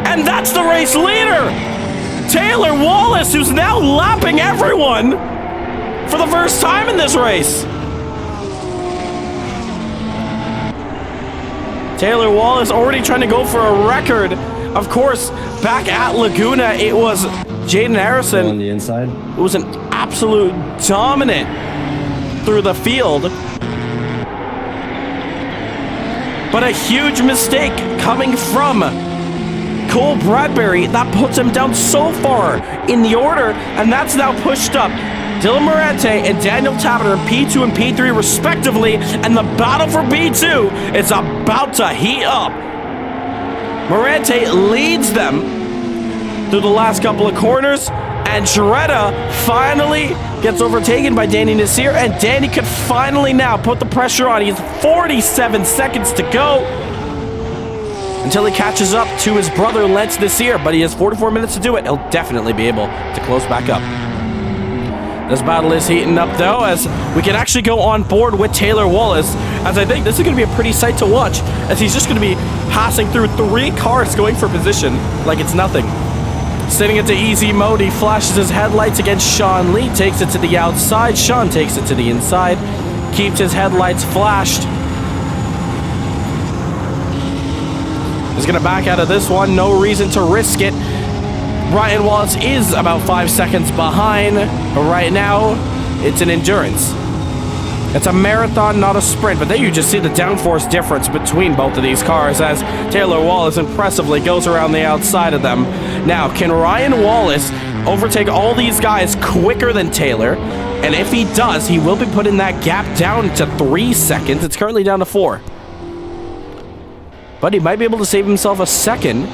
S2: And that's the race leader, Taylor Wallace, who's now lapping everyone for the first time in this race. Taylor Wallace already trying to go for a record. Of course, back at Laguna, it was Jaden Harrison
S5: on the inside.
S2: It was an absolute dominant through the field. But a huge mistake coming from Cole Bradbury. That puts him down so far in the order, and that's now pushed up Dylan Morante and Daniel Taberner, P2 and P3 respectively, and the battle for P2 is about to heat up. Morante leads them through the last couple of corners, and Dretta finally gets overtaken by Danny Nasir, and Danny can finally now put the pressure on. He has 47 seconds to go until he catches up to his brother Lance Nasir, but he has 44 minutes to do it. He'll definitely be able to close back up. This battle is heating up, though, as we can actually go on board with Taylor Wallace, as I think this is going to be a pretty sight to watch, as he's just going to be passing through 3 cars going for position like it's nothing. Sitting into easy mode, he flashes his headlights against Sean Lee, takes it to the outside. Sean takes it to the inside, keeps his headlights flashed. He's going to back out of this one, no reason to risk it. Ryan Wallace is about 5 seconds behind, but right now, it's an endurance. It's a marathon, not a sprint, but there you just see the downforce difference between both of these cars as Taylor Wallace impressively goes around the outside of them. Now, can Ryan Wallace overtake all these guys quicker than Taylor. And if he does, he will be putting that gap down to 3 seconds. It's currently down to 4. But he might be able to save himself a second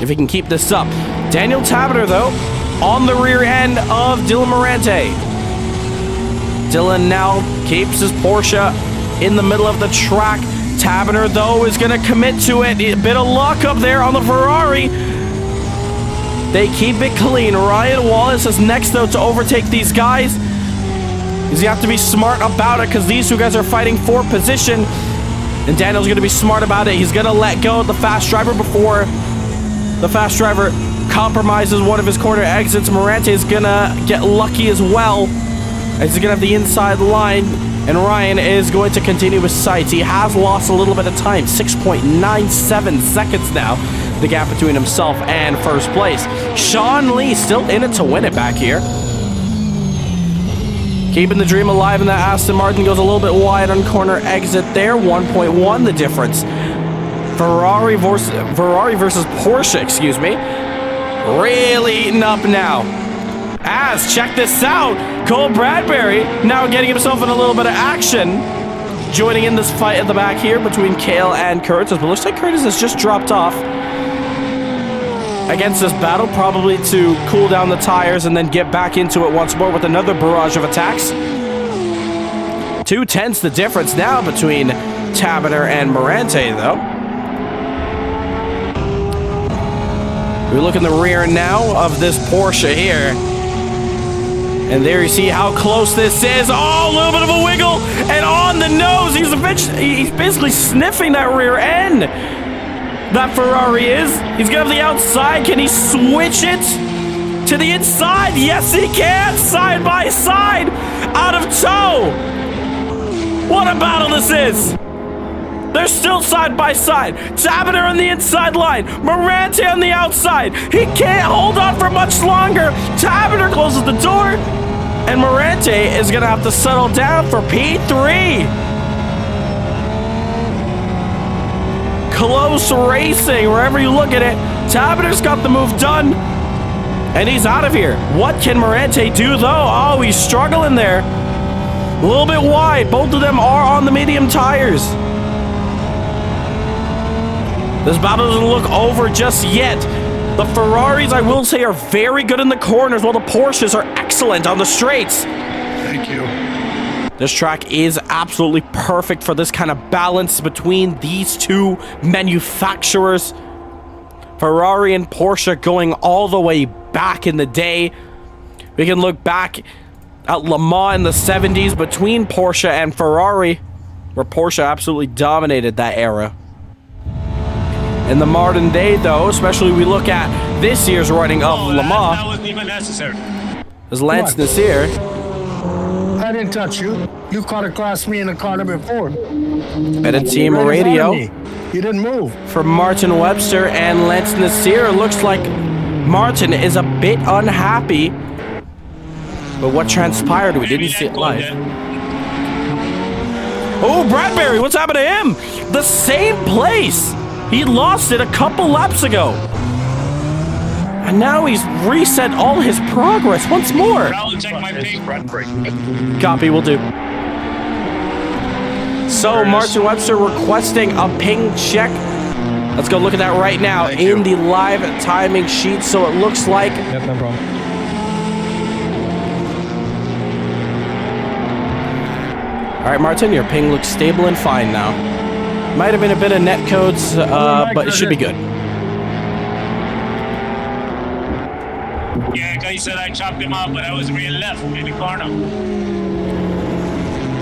S2: if he can keep this up. Daniel Tabaner, though, on the rear end of Dylan Morante. Dylan now keeps his Porsche in the middle of the track. Tabaner, though, is going to commit to it. A bit of luck up there on the Ferrari. They keep it clean. Ryan Wallace is next, though, to overtake these guys. He's going to have to be smart about it because these two guys are fighting for position. And Daniel's going to be smart about it. He's going to let go of the fast driver before the fast driver compromises one of his corner exits. Morante is going to get lucky as well. He's going to have the inside line. And Ryan is going to continue his sights. He has lost a little bit of time. 6.97 seconds now. The gap between himself and first place. Sean Lee still in it to win it back here. Keeping the dream alive, and that Aston Martin goes a little bit wide on corner exit there. 1.1 the difference. Ferrari versus Porsche, excuse me. Really eating up now. As, check this out, Cole Bradbury now getting himself in a little bit of action. Joining in this fight at the back here between Cale and Curtis. But looks like Curtis has just dropped off against this battle, probably to cool down the tires and then get back into it once more with another barrage of attacks. 2/10 the difference now between Tabaner and Morante, though. We look in the rear now of this Porsche here. And there you see how close this is. Oh, a little bit of a wiggle. And on the nose, he's basically sniffing that rear end. That Ferrari is. He's got the outside. Can he switch it to the inside? Yes, he can. Side by side. Out of tow. What a battle this is. They're still side by side. Tabaner on the inside line. Morante on the outside. He can't hold on for much longer. Tabaner closes the door. And Morante is going to have to settle down for P3. Close racing, wherever you look at it. Tabaner's got the move done. And he's out of here. What can Morante do, though? Oh, he's struggling there. A little bit wide. Both of them are on the medium tires. This battle doesn't look over just yet. The Ferraris, I will say, are very good in the corners, while the Porsches are excellent on the straights.
S9: Thank you.
S2: This track is absolutely perfect for this kind of balance between these two manufacturers. Ferrari and Porsche going all the way back in the day. We can look back at Le Mans in the 70s between Porsche and Ferrari, where Porsche absolutely dominated that era. In the modern day, though, especially we look at this year's running of Le Mans,
S9: That wasn't even necessary.
S2: as Lance Nasir.
S9: I didn't touch you. You caught across me in the corner before.
S2: Edit Team Radio
S9: You didn't move.
S2: from Martin Webster and Lance Nasir. Looks like Martin is a bit unhappy, but what transpired, we didn't see it live. Oh, Bradbury, what's happened to him? The same place. He lost it a couple laps ago. And now he's reset all his progress once more. Copy, will do. So, Martin Webster requesting a ping check. Let's go look at that right now in the live timing sheet. So it looks like...
S8: Yep, no problem.
S2: All right, Martin, your ping looks stable and fine now. Might have been a bit of net codes, but it should be good.
S9: Yeah, guy said I chopped him off, but I was real left in the corner.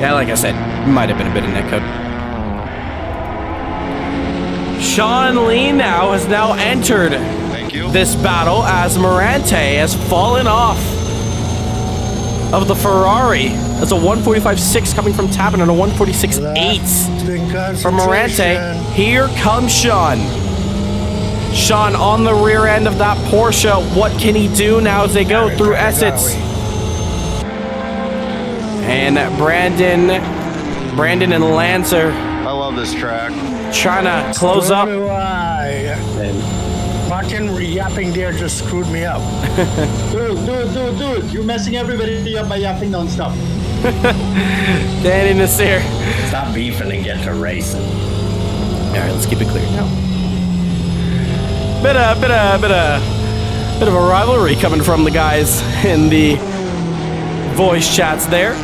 S2: Yeah, like I said, might have been a bit of net code. Sean Lee now has entered this battle as Morante has fallen off of the Ferrari. That's a 145.6 coming from Tabaner and a 146.8 from Morante. Here comes Sean. Sean on the rear end of that Porsche. What can he do now as they go through Essex? And Brandon and Lancer.
S3: I love this track.
S2: Trying to close up.
S9: Fucking yapping there just screwed me up.
S6: Dude. You're messing everybody up by yapping non-stop.
S2: Danny Nasir.
S5: Stop beefing and get to racing.
S2: All right, let's keep it clear now. Bit of a rivalry coming from the guys in the voice chats there.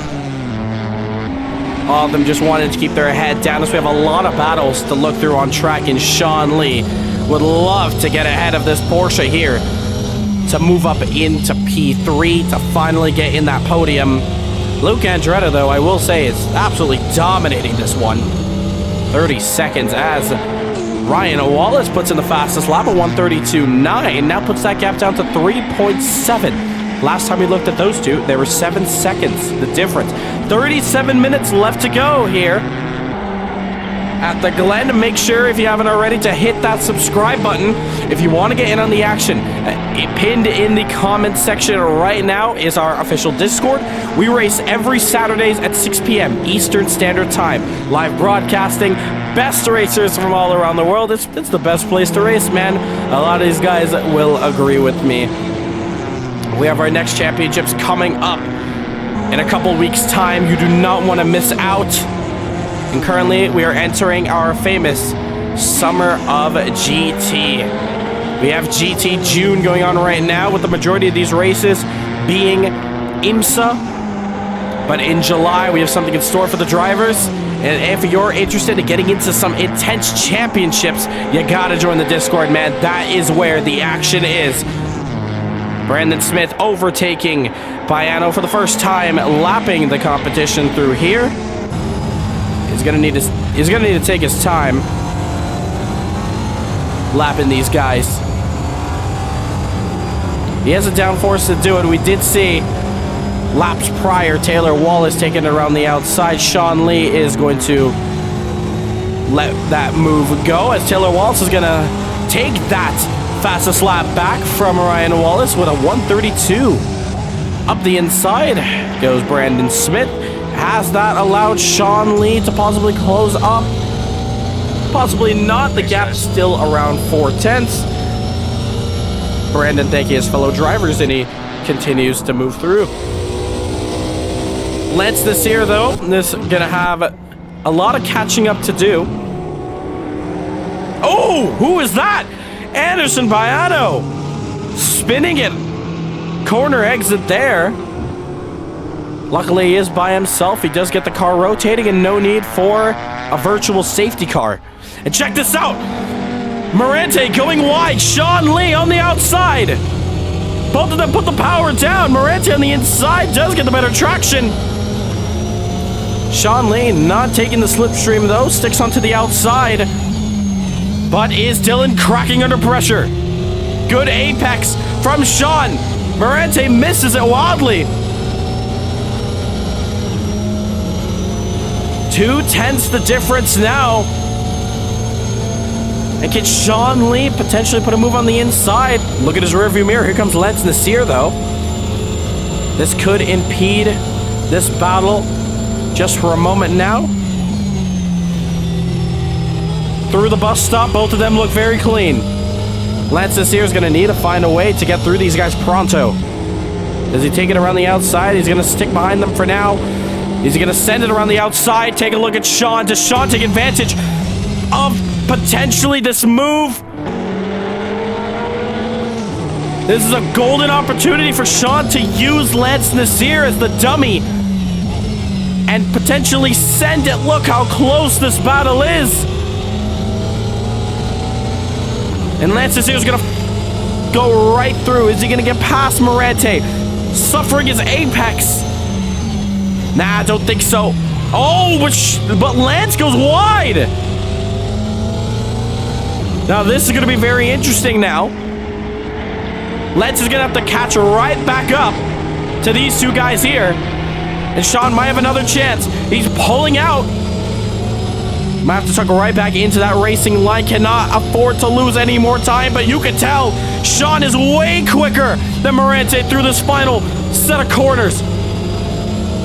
S2: All of them just wanted to keep their head down as we have a lot of battles to look through on track, and Sean Lee would love to get ahead of this Porsche here to move up into P3 to finally get in that podium. Luke Andretta, though, I will say, is absolutely dominating this one. 30 seconds as Ryan Wallace puts in the fastest lap of 132.9. Now puts that gap down to 3.7. Last time we looked at those two, there were 7 seconds, the difference. 37 minutes left to go here at the Glen. Make sure, if you haven't already, to hit that subscribe button if you want to get in on the action. Pinned in the comments section right now is our official Discord. We race every Saturdays at 6 p.m. Eastern Standard Time. Live broadcasting, best racers from all around the world. It's the best place to race, man. A lot of these guys will agree with me. We have our next championships coming up in a couple weeks' time. You do not want to miss out. And currently, we are entering our famous Summer of GT. We have GT June going on right now, with the majority of these races being IMSA. But in July, we have something in store for the drivers. And if you're interested in getting into some intense championships, you gotta join the Discord, man. That is where the action is. Brandon Smith overtaking Baiano for the first time, lapping the competition through here. He's gonna need to take his time lapping these guys. He has a downforce to do it. We did see laps prior Taylor Wallace taking it around the outside. Sean Lee is going to let that move go, as Taylor Wallace is gonna take that fastest lap back from Ryan Wallace with a 132. Up the inside goes Brandon Smith. Has that allowed Sean Lee to possibly close up? Possibly not. The gap's still around 4/10. Brandon thanking his fellow drivers, and he continues to move through. Lance this year, though, is gonna have a lot of catching up to do. Oh, who is that? Anderson Baiano spinning it. Corner exit there. Luckily, he is by himself. He does get the car rotating, and no need for a virtual safety car. And check this out. Morante going wide. Sean Lee on the outside. Both of them put the power down. Morante on the inside does get the better traction. Sean Lee not taking the slipstream, though. Sticks onto the outside. But is Dylan cracking under pressure? Good apex from Sean. Morante misses it wildly. 2/10 the difference now. And can Sean Lee potentially put a move on the inside? Look at his rearview mirror. Here comes Lance Nasir, though. This could impede this battle just for a moment now. Through the bus stop, both of them look very clean. Lance Nasir is going to need to find a way to get through these guys pronto. Does he take it around the outside? He's going to stick behind them for now. Is he going to send it around the outside? Take a look at Sean. Does Sean take advantage of potentially this move? This is a golden opportunity for Sean to use Lance Nasir as the dummy and potentially send it. Look how close this battle is. And Lance Nasir is going to go right through. Is he going to get past Morante? Suffering his apex. Nah, I don't think so. Oh, but Lance goes wide. Now, this is going to be very interesting now. Lance is going to have to catch right back up to these two guys here. And Sean might have another chance. He's pulling out. Might have to tuck right back into that racing line. Cannot afford to lose any more time, but you can tell Sean is way quicker than Morante through this final set of corners.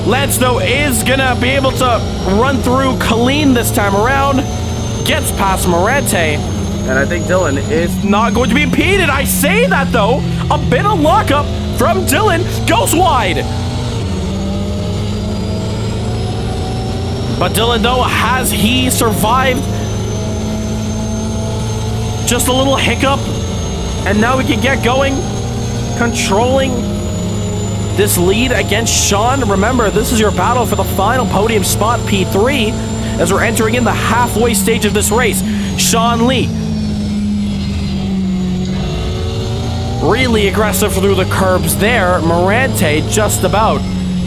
S2: Lance, though, is gonna be able to run through Colleen this time around. Gets past Morante. And I think Dylan is not going to be impeded. I say that, though. A bit of lockup from Dylan. Goes wide. But Dylan, though, has he survived? Just a little hiccup. And now we can get going. Controlling this lead against Sean. Remember, this is your battle for the final podium spot, P3, as we're entering in the halfway stage of this race. Sean Lee. Really aggressive through the curbs there. Morante just about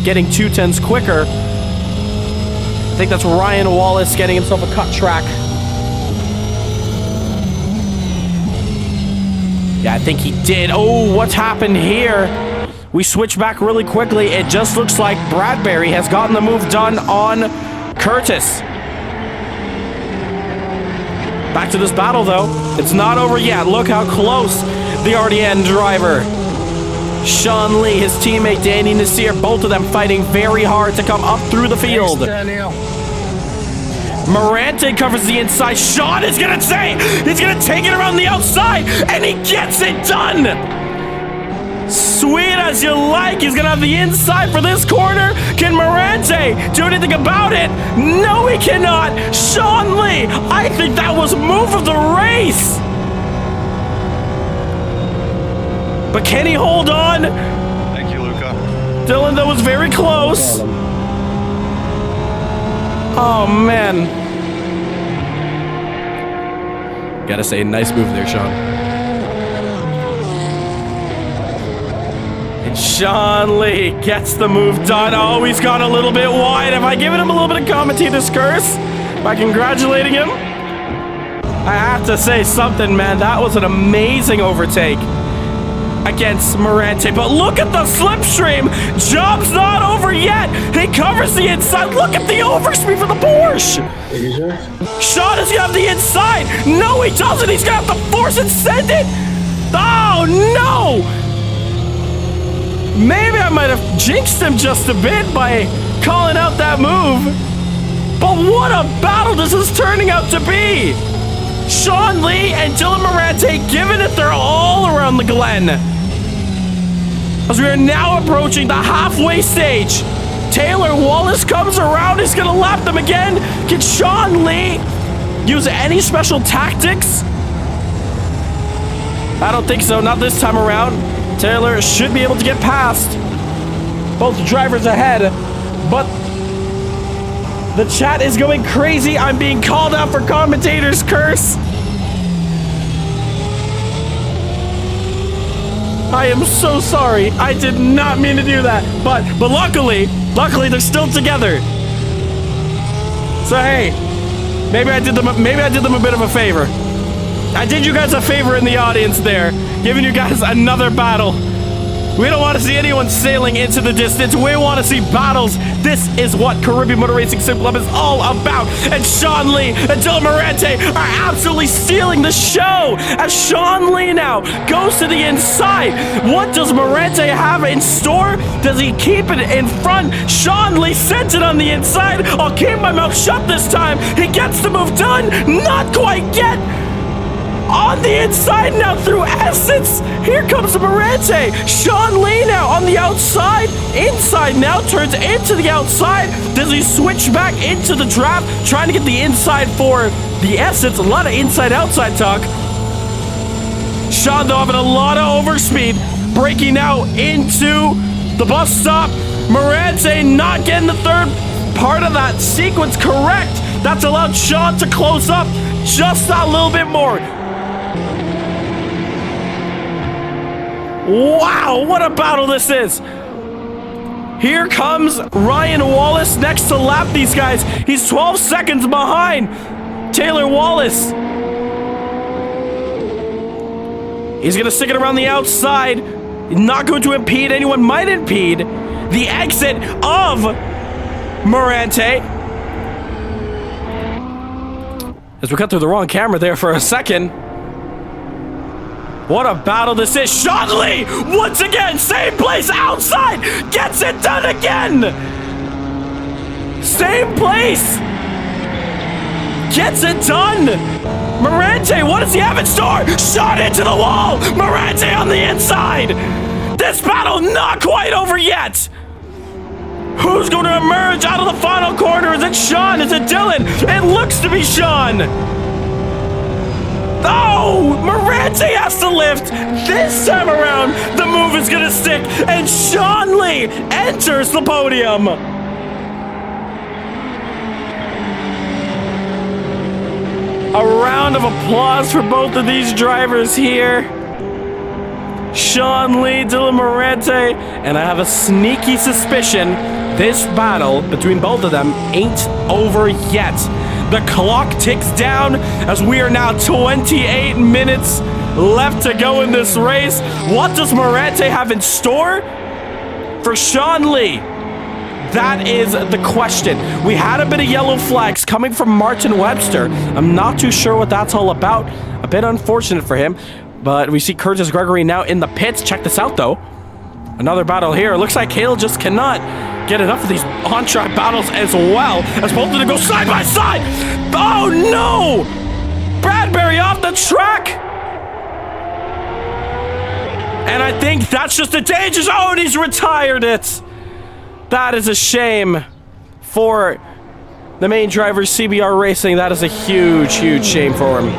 S2: getting 2/10s quicker. I think that's Ryan Wallace getting himself a cut track. Yeah, I think he did. Oh, what's happened here? We switch back really quickly. It just looks like Bradbury has gotten the move done on Curtis. Back to this battle, though. It's not over yet. Look how close the RDN driver, Sean Lee, his teammate Danny Nasir, both of them fighting very hard to come up through the field. Morante covers the inside. Sean is gonna he's gonna take it around the outside, and he gets it done. Sweet as you like. He's gonna have the inside for this corner. Can Morante do anything about it? No, he cannot. Sean Lee, I think that was move of the race. But can he hold on?
S3: Thank you, Luca.
S2: Dylan, that was very close. Oh, man. Gotta say, nice move there, Sean. And Sean Lee gets the move done. Oh, he's gone a little bit wide. Have I given him a little bit of commentator's curse by congratulating him? I have to say something, man. That was an amazing overtake against Morante, but look at the slipstream. Job's not over yet. He covers the inside. Look at the overspeed for the Porsche. Sean is gonna have the inside. No, he doesn't. He's gonna have to force and send it. Oh no! Maybe I might have jinxed him just a bit by calling out that move. But what a battle this is turning out to be. Sean Lee and Dylan Morante giving it their all around the Glen. As we are now approaching the halfway stage. Taylor Wallace comes around. He's going to lap them again. Can Sean Lee use any special tactics? I don't think so. Not this time around. Taylor should be able to get past both drivers ahead. But the chat is going crazy. I'm being called out for commentator's curse. I am so sorry. I did not mean to do that. But luckily they're still together. So hey, maybe I did them a bit of a favor. I did you guys a favor in the audience there, giving you guys another battle. We don't want to see anyone sailing into the distance. We want to see battles. This is what Caribbean Motor Racing Sim Club is all about. And Sean Lee and Dylan Morante are absolutely stealing the show. As Sean Lee now goes to the inside. What does Morante have in store? Does he keep it in front? Sean Lee sends it on the inside. I'll keep my mouth shut this time. He gets the move done. Not quite yet. On the inside now through Essence. Here comes Morante. Sean Lee now on the outside. Inside now turns into the outside. Does he switch back into the draft? Trying to get the inside for the Essence. A lot of inside-outside talk. Sean, though, having a lot of overspeed. Breaking out into the bus stop. Morante not getting the third part of that sequence correct. That's allowed Sean to close up just that little bit more. Wow, what a battle this is. Here comes Ryan Wallace next to lap these guys. He's 12 seconds behind Taylor Wallace. He's going to stick it around the outside. Not going to impede. Anyone might impede the exit of Morante. As we cut through the wrong camera there for a second. What a battle this is. Sean Lee, once again, same place outside, gets it done again. Same place. gets it done. Morante, what does he have in store? Shot into the wall. Morante on the inside. This battle not quite over yet. Who's going to emerge out of the final corner? Is it Sean? Is it Dylan? It looks to be Sean. Oh, Morante has to lift. This time around, the move is going to stick, and Sean Lee enters the podium. A round of applause for both of these drivers here. Sean Lee, Dylan Morante, and I have a sneaky suspicion this battle between both of them ain't over yet. The clock ticks down as we are now 28 minutes left to go in this race. What does Morante have in store for Sean Lee? That is the question. We had a bit of yellow flags coming from Martin Webster. I'm not too sure what that's all about. A bit unfortunate for him. But we see Curtis Gregory now in the pits. Check this out, though. Another battle here. Looks like Cale just cannot get enough of these on-track battles as well, as both of them go side by side. Oh, no! Bradbury off the track! And I think that's just a danger zone. He's retired it. That is a shame for the main driver, CBR Racing. That is a huge, huge shame for him.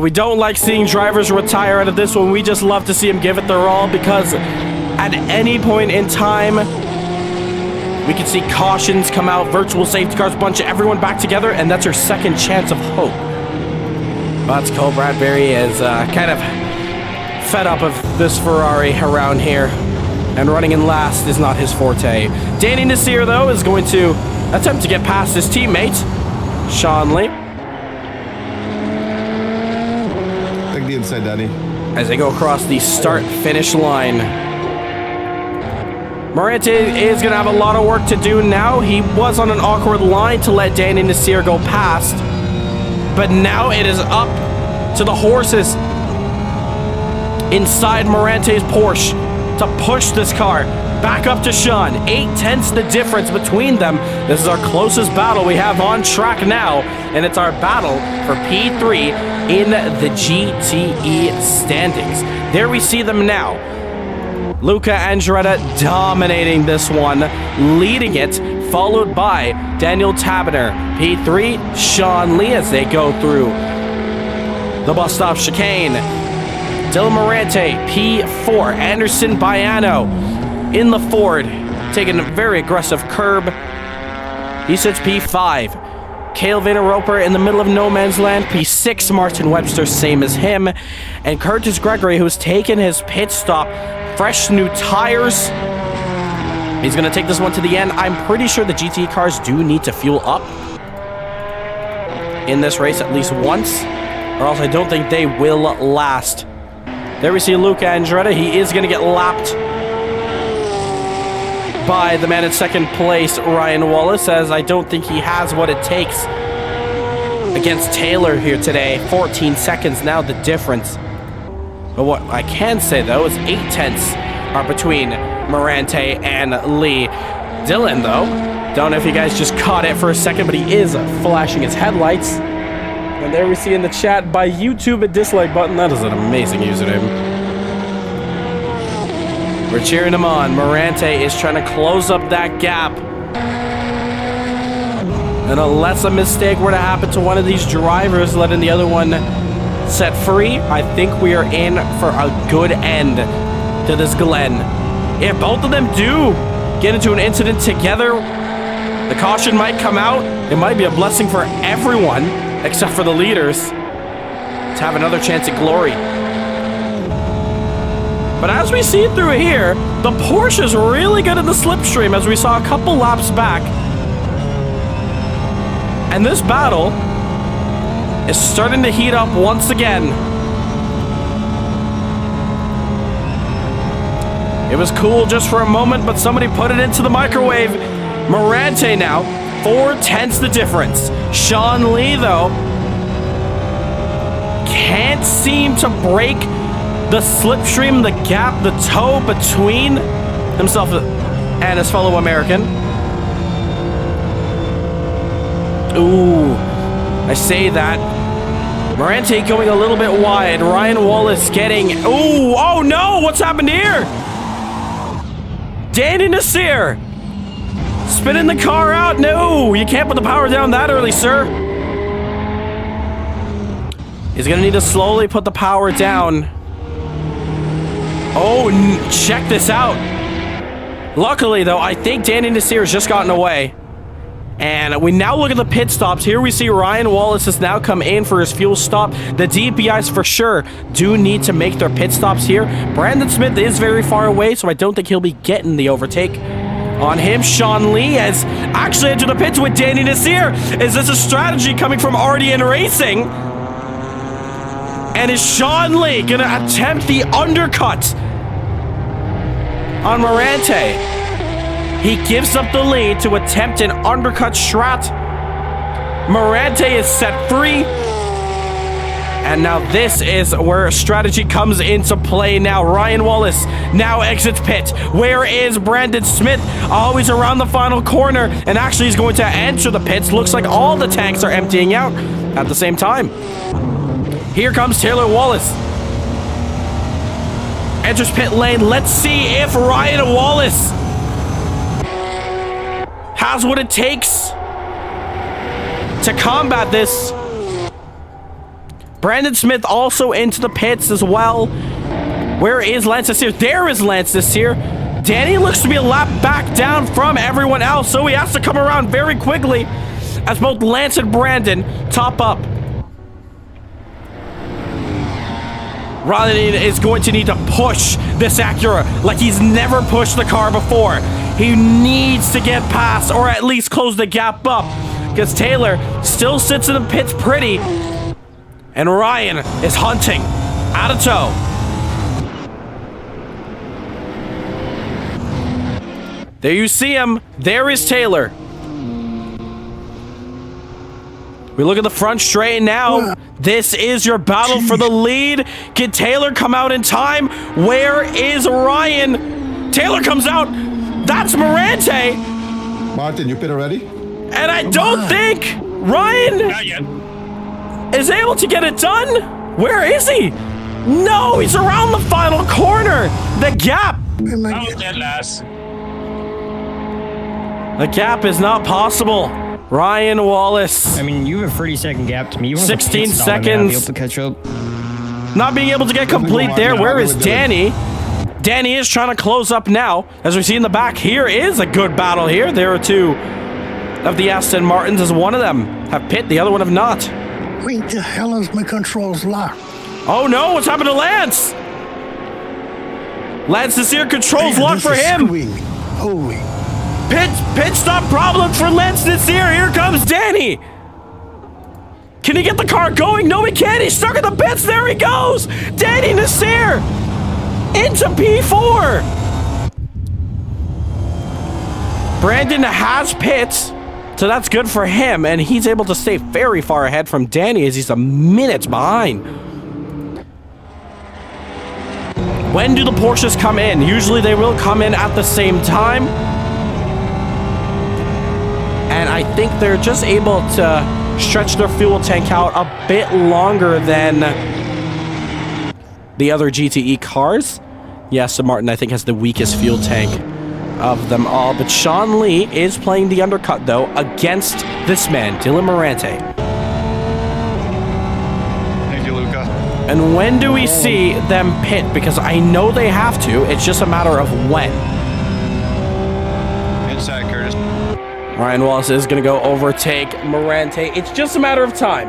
S2: We don't like seeing drivers retire out of this one. We just love to see them give it their all, because at any point in time, we can see cautions come out, virtual safety cars, bunch of everyone back together, and that's our second chance of hope. But Cole Bradbury is kind of fed up of this Ferrari around here, and running in last is not his forte. Danny Nasir, though, is going to attempt to get past his teammate, Sean Lee.
S3: Take the inside, Danny.
S2: As they go across the start-finish line. Morante is going to have a lot of work to do now. He was on an awkward line to let Danny Nasir go past. But now it is up to the horses inside Morante's Porsche to push this car back up to Sean. 8/10 the difference between them. This is our closest battle we have on track now, and it's our battle for P3 in the GTE standings. There we see them now. Luca Andretta dominating this one, leading it, followed by Daniel Taberner. P3, Sean Lee as they go through the bus stop chicane. Dylan Morante, P4. Anderson Baiano in the Ford, taking a very aggressive curb. He sits P5. Cale Vanderoper in the middle of no man's land, P6. Martin Webster, same as him. And Curtis Gregory, who's taken his pit stop, fresh new tires. He's going to take this one to the end. I'm pretty sure the GT cars do need to fuel up in this race at least once, or else I don't think they will last. There we see Luca Andretta. He is going to get lapped by the man in second place, Ryan Wallace, as I don't think he has what it takes against Taylor here today. 14 seconds now, the difference. But what I can say, though, is 8/10 are between Morante and Lee. Dylan, though, don't know if you guys just caught it for a second, but he is flashing his headlights. And there we see in the chat, by YouTube a dislike button. That is an amazing username. We're cheering him on. Morante is trying to close up that gap. And unless a mistake were to happen to one of these drivers, letting the other one set free, I think we are in for a good end to this Glen. If both of them do get into an incident together, the caution might come out. It might be a blessing for everyone, except for the leaders, to have another chance at glory. But as we see through here, the Porsche is really good in the slipstream, as we saw a couple laps back. And this battle is starting to heat up once again. It was cool just for a moment, but somebody put it into the microwave. Morante now, 4/10 the difference. Sean Lee, though, can't seem to break the slipstream, the gap, the toe between himself and his fellow American. Ooh, say that. Morante going a little bit wide. Ryan Wallace getting... Ooh, oh no! What's happened here? Danny Nasir spinning the car out. No, you can't put the power down that early, sir. He's going to need to slowly put the power down. Oh, check this out. Luckily, though, I think Danny Nasir has just gotten away. And we now look at the pit stops. Here we see Ryan Wallace has now come in for his fuel stop. The DPIs for sure do need to make their pit stops here. Brandon Smith is very far away, so I don't think he'll be getting the overtake on him. Sean Lee has actually entered the pits with Danny Nasir. Is this a strategy coming from RDN Racing? And is Sean Lee going to attempt the undercut on Morante? He gives up the lead to attempt an undercut strat. Morante is set free. And now this is where strategy comes into play now. Ryan Wallace now exits pit. Where is Brandon Smith? Always around the final corner. And actually he's going to enter the pits. Looks like all the tanks are emptying out at the same time. Here comes Taylor Wallace. Enters pit lane. Let's see if Ryan Wallace has what it takes to combat this. Brandon Smith also into the pits as well. Where is Lance Nasir? There is Lance Nasir. Danny looks to be a lap back down from everyone else, so he has to come around very quickly as both Lance and Brandon top up. Ryan is going to need to push this Acura like he's never pushed the car before. He needs to get past or at least close the gap up because Taylor still sits in the pits pretty. And Ryan is hunting out of tow. There you see him. There is Taylor. We look at the front straight now. This is your battle for the lead. Can Taylor come out in time? Where is Ryan? Taylor comes out. That's Morante.
S3: Martin, you pit already?
S2: And I don't think Ryan is able to get it done. Where is he? No, he's around the final corner. The gap. The gap is not possible. Ryan Wallace.
S8: I mean, you have a 30-second gap to me. You
S2: 16
S8: seconds.
S2: seconds.
S8: Be able to catch up.
S2: Not being able to get complete there. Where is Danny? Danny is trying to close up now. As we see in the back, here is a good battle here. There are two of the Aston Martins, as one of them have pit, the other one have not.
S9: Wait, the hell is my controls locked?
S2: Oh no, what's happened to Lance? Lance Nasir controls locked for him.
S9: Holy.
S2: Pit stop problem for Lance Nasir. Here comes Danny. Can he get the car going? No, he can't. He's stuck in the pits. There he goes. Danny Nasir into P4. Brandon has pits, so that's good for him, and he's able to stay very far ahead from Danny as he's a minute behind. When do the Porsches come in? Usually they will come in at the same time. And I think they're just able to stretch their fuel tank out a bit longer than the other GTE cars. Yes, Aston Martin, I think, has the weakest fuel tank of them all. But Sean Lee is playing the undercut, though, against this man, Dylan Morante.
S3: Thank you, Luca.
S2: And when do we see them pit? Because I know they have to. It's just a matter of when.
S3: Inside, Curtis.
S2: Ryan Wallace is going to go overtake Morante. It's just a matter of time.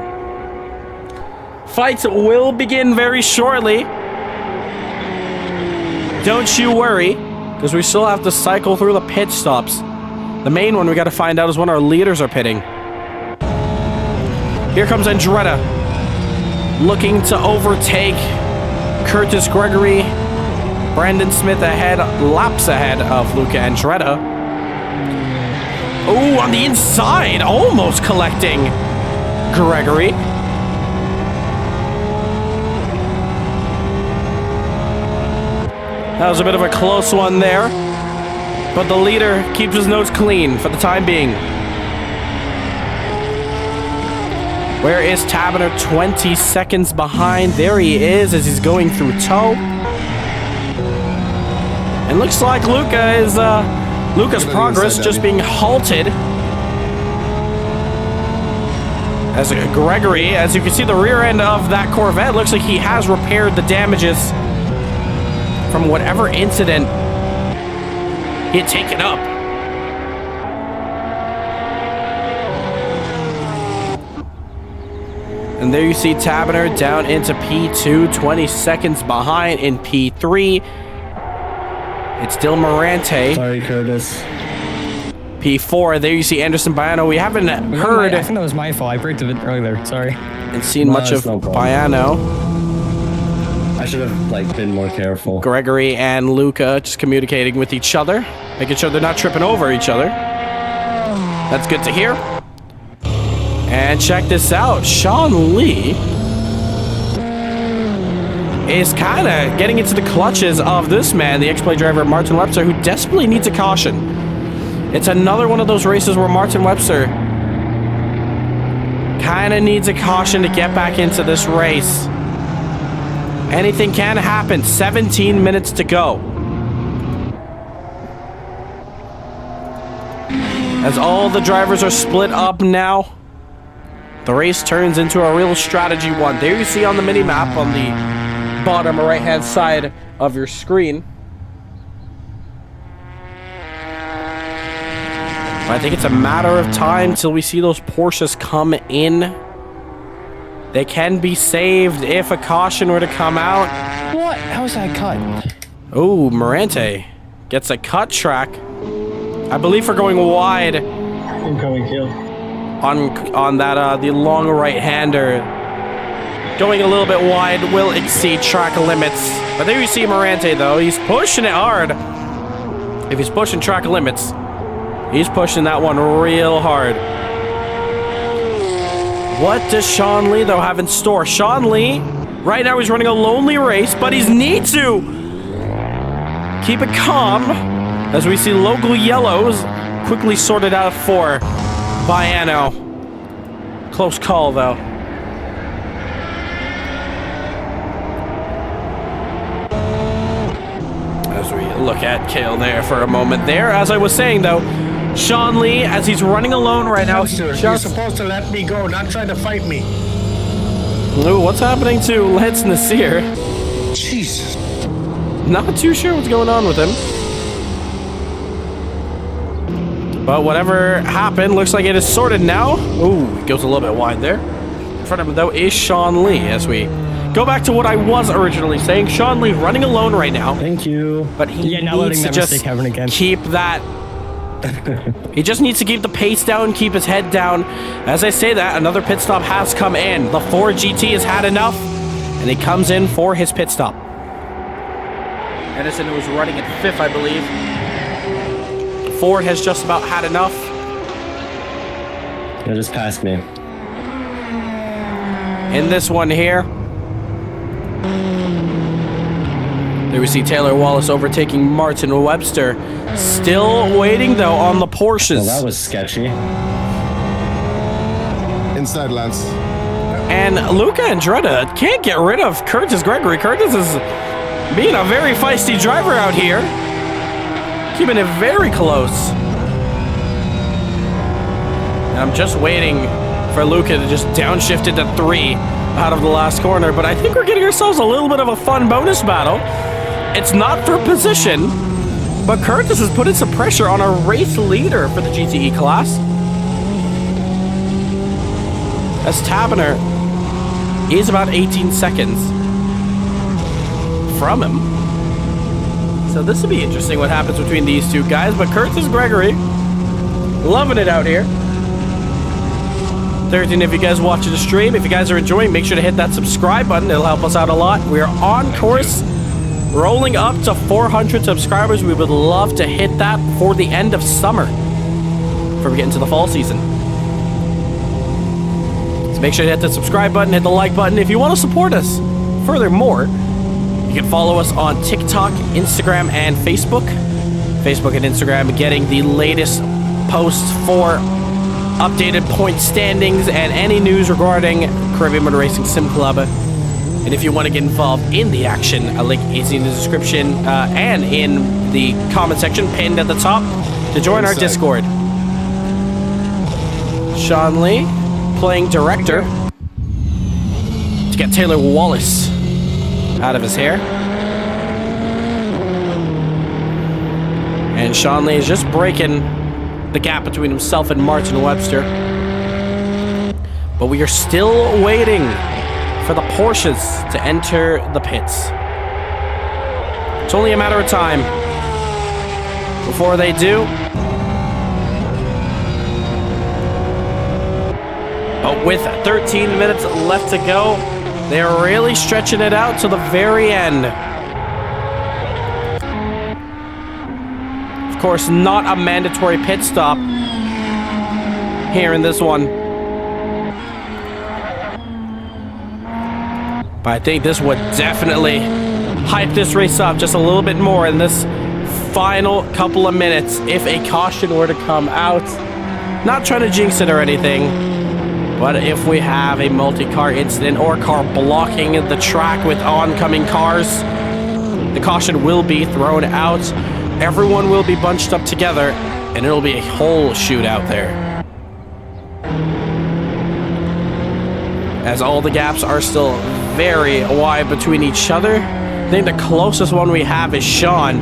S2: Fights will begin very shortly. Don't you worry, because we still have to cycle through the pit stops. The main one we got to find out is when our leaders are pitting. Here comes Andretti, looking to overtake Curtis Gregory. Brandon Smith ahead, laps ahead of Luca Andretti. Oh, on the inside, almost collecting Gregory. That was a bit of a close one there, but the leader keeps his nose clean for the time being. Where is Taberner? 20 seconds behind. There he is as he's going through tow. And looks like Luca's progress just being halted. As Gregory, as you can see the rear end of that Corvette, looks like he has repaired the damages from whatever incident he had taken up. And there you see Taberner down into P2, 20 seconds behind in P3. It's still Morante.
S5: Sorry, Curtis.
S2: P4, there you see Anderson Baiano. We haven't heard
S8: I think that was my fault. I braked a bit earlier. Sorry.
S2: and seen much of
S5: no problem.
S2: Baiano.
S5: I should have been more careful.
S2: Gregory and Luca just communicating with each other, making sure they're not tripping over each other. That's good to hear. And check this out, Sean Lee is kind of getting into the clutches of this man, the X-Play driver Martin Webster, who desperately needs a caution. It's another one of those races where Martin Webster kind of needs a caution to get back into this race. Anything can happen. 17 minutes to go. As all the drivers are split up now, the race turns into a real strategy one. There you see on the mini-map on the bottom right-hand side of your screen. I think it's a matter of time till we see those Porsches come in. They can be saved if a caution were to come out.
S4: What? How is that cut?
S2: Oh, Morante gets a cut track. I believe for going wide
S5: Incoming kill.
S2: on that the long right-hander. Going a little bit wide will exceed track limits. But there you see Morante though. He's pushing it hard. If he's pushing track limits, he's pushing that one real hard. What does Sean Lee, though, have in store? Sean Lee, right now he's running a lonely race, but he needs to keep it calm as we see local yellows quickly sorted out for Baiano. Close call, though. As we look at Kale there for a moment there. As I was saying, though, Sean Lee, as he's running alone right now,
S9: You're supposed to let me go, not try to fight me.
S2: Ooh, what's happening to Lance Nasir?
S3: Jesus.
S2: Not too sure what's going on with him. But whatever happened, looks like it is sorted now. Ooh, it goes a little bit wide there. In front of him, though, is Sean Lee. As we go back to what I was originally saying, Sean Lee running alone right now.
S5: Thank you.
S2: But he
S8: Yeah, not letting
S2: needs to
S8: that
S2: just
S8: mistake happen again.
S2: keep that... He just needs to keep the pace down, keep his head down. As I say that, another pit stop has come in. The Ford GT has had enough, and he comes in for his pit stop. Edison was running at 5th, I believe. Ford has just about had enough.
S5: You just passed me.
S2: In this one here, there we see Taylor Wallace overtaking Martin Webster. Still waiting, though, on the Porsches.
S5: Well, that was sketchy.
S3: Inside, Lance.
S2: And Luca Andretta can't get rid of Curtis Gregory. Curtis is being a very feisty driver out here. Keeping it very close. And I'm just waiting for Luca to just downshift it to 3 out of the last corner. But I think we're getting ourselves a little bit of a fun bonus battle. It's not for position, but Curtis has put in some pressure on a race leader for the GTE class. As Taberner is about 18 seconds from him. So this will be interesting what happens between these two guys. But Curtis Gregory, loving it out here. 13, if you guys watching the stream, if you guys are enjoying, make sure to hit that subscribe button. It'll help us out a lot. We are on course, rolling up to 400 subscribers. We would love to hit that before the end of summer, before we get into the fall season. So make sure to hit the subscribe button, hit the like button if you want to support us. Furthermore, you can follow us on TikTok, Instagram, and Facebook. Facebook and Instagram getting the latest posts for updated point standings and any news regarding Caribbean Motor Racing Sim Club. And if you want to get involved in the action, a link is in the description and in the comment section pinned at the top to join our Discord. Sean Lee playing director to get Taylor Wallace out of his hair. And Sean Lee is just breaking the gap between himself and Martin Webster. But we are still waiting for the Porsches to enter the pits. It's only a matter of time before they do. But with 13 minutes left to go, they're really stretching it out to the very end. Of course, not a mandatory pit stop here in this one. But I think this would definitely hype this race up just a little bit more in this final couple of minutes if a caution were to come out. Not trying to jinx it or anything, but if we have a multi-car incident or a car blocking the track with oncoming cars, the caution will be thrown out. Everyone will be bunched up together, and it'll be a whole shootout there. As all the gaps are still very wide between each other. I think the closest one we have is Sean,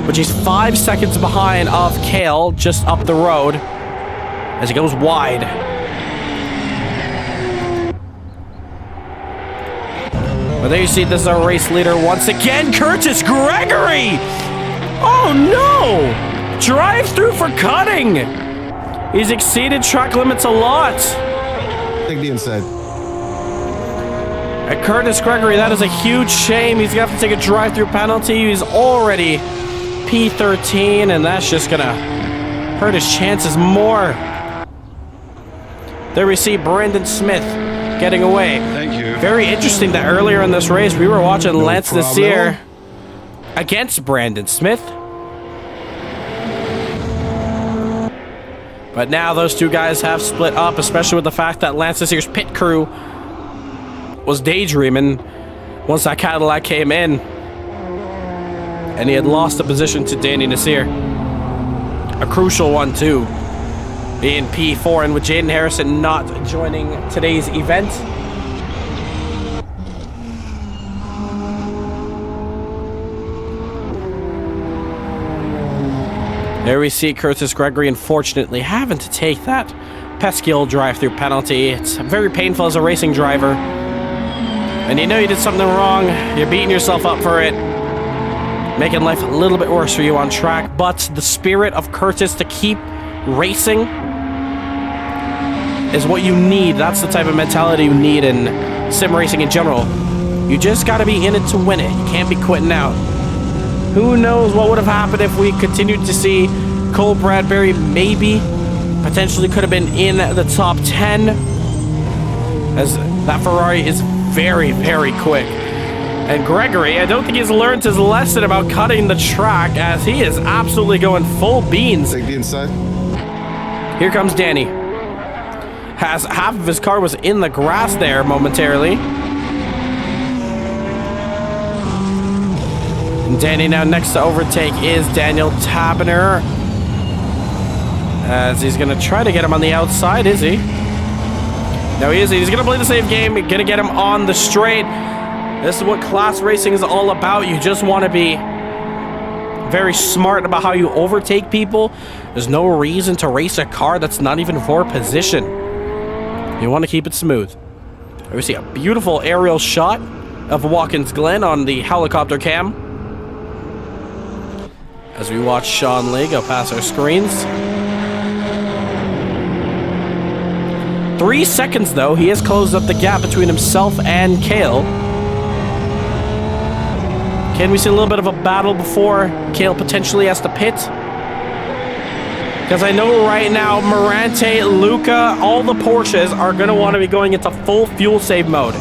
S2: which is 5 seconds behind of Kale just up the road as he goes wide. But there you see, this is our race leader once again, Curtis Gregory! Oh no! Drive through for cutting! He's exceeded track limits a lot.
S3: Take the inside.
S2: At Curtis Gregory, that is a huge shame. He's gonna have to take a drive-through penalty. He's already P13, and that's just gonna hurt his chances more. There we see Brandon Smith getting away.
S3: Thank you.
S2: Very interesting that earlier in this race, we were watching Lance Nasir against Brandon Smith. But now those two guys have split up, especially with the fact that Lance Nasir's pit crew was daydreaming once that Cadillac came in. And he had lost the position to Danny Nasir. A crucial one too, being P4, and with Jaden Harrison not joining today's event. There we see Curtis Gregory unfortunately having to take that pesky old drive-through penalty. It's very painful as a racing driver. And you know you did something wrong, you're beating yourself up for it, making life a little bit worse for you on track. But the spirit of Curtis to keep racing is what you need. That's the type of mentality you need in sim racing in general. You just got to be in it to win it. You can't be quitting out. Who knows what would have happened if we continued to see Cole Bradbury maybe, potentially could have been in the top 10, as that Ferrari is very, very quick. And Gregory, I don't think he's learned his lesson about cutting the track, as he is absolutely going full beans.
S3: Take the inside.
S2: Here comes Danny. Has half of his car was in the grass there momentarily. And Danny now next to overtake is Daniel Taberner, as he's going to try to get him on the outside, is he? No, he is. He's going to play the safe game, going to get him on the straight. This is what class racing is all about. You just want to be very smart about how you overtake people. There's no reason to race a car that's not even for position. You want to keep it smooth. We see a beautiful aerial shot of Watkins Glen on the helicopter cam as we watch Sean Lee go past our screens. 3 seconds though, he has closed up the gap between himself and Kale. Can we see a little bit of a battle before Kale potentially has to pit? Because I know right now, Morante, Luca, all the Porsches are going to want to be going into full fuel save mode.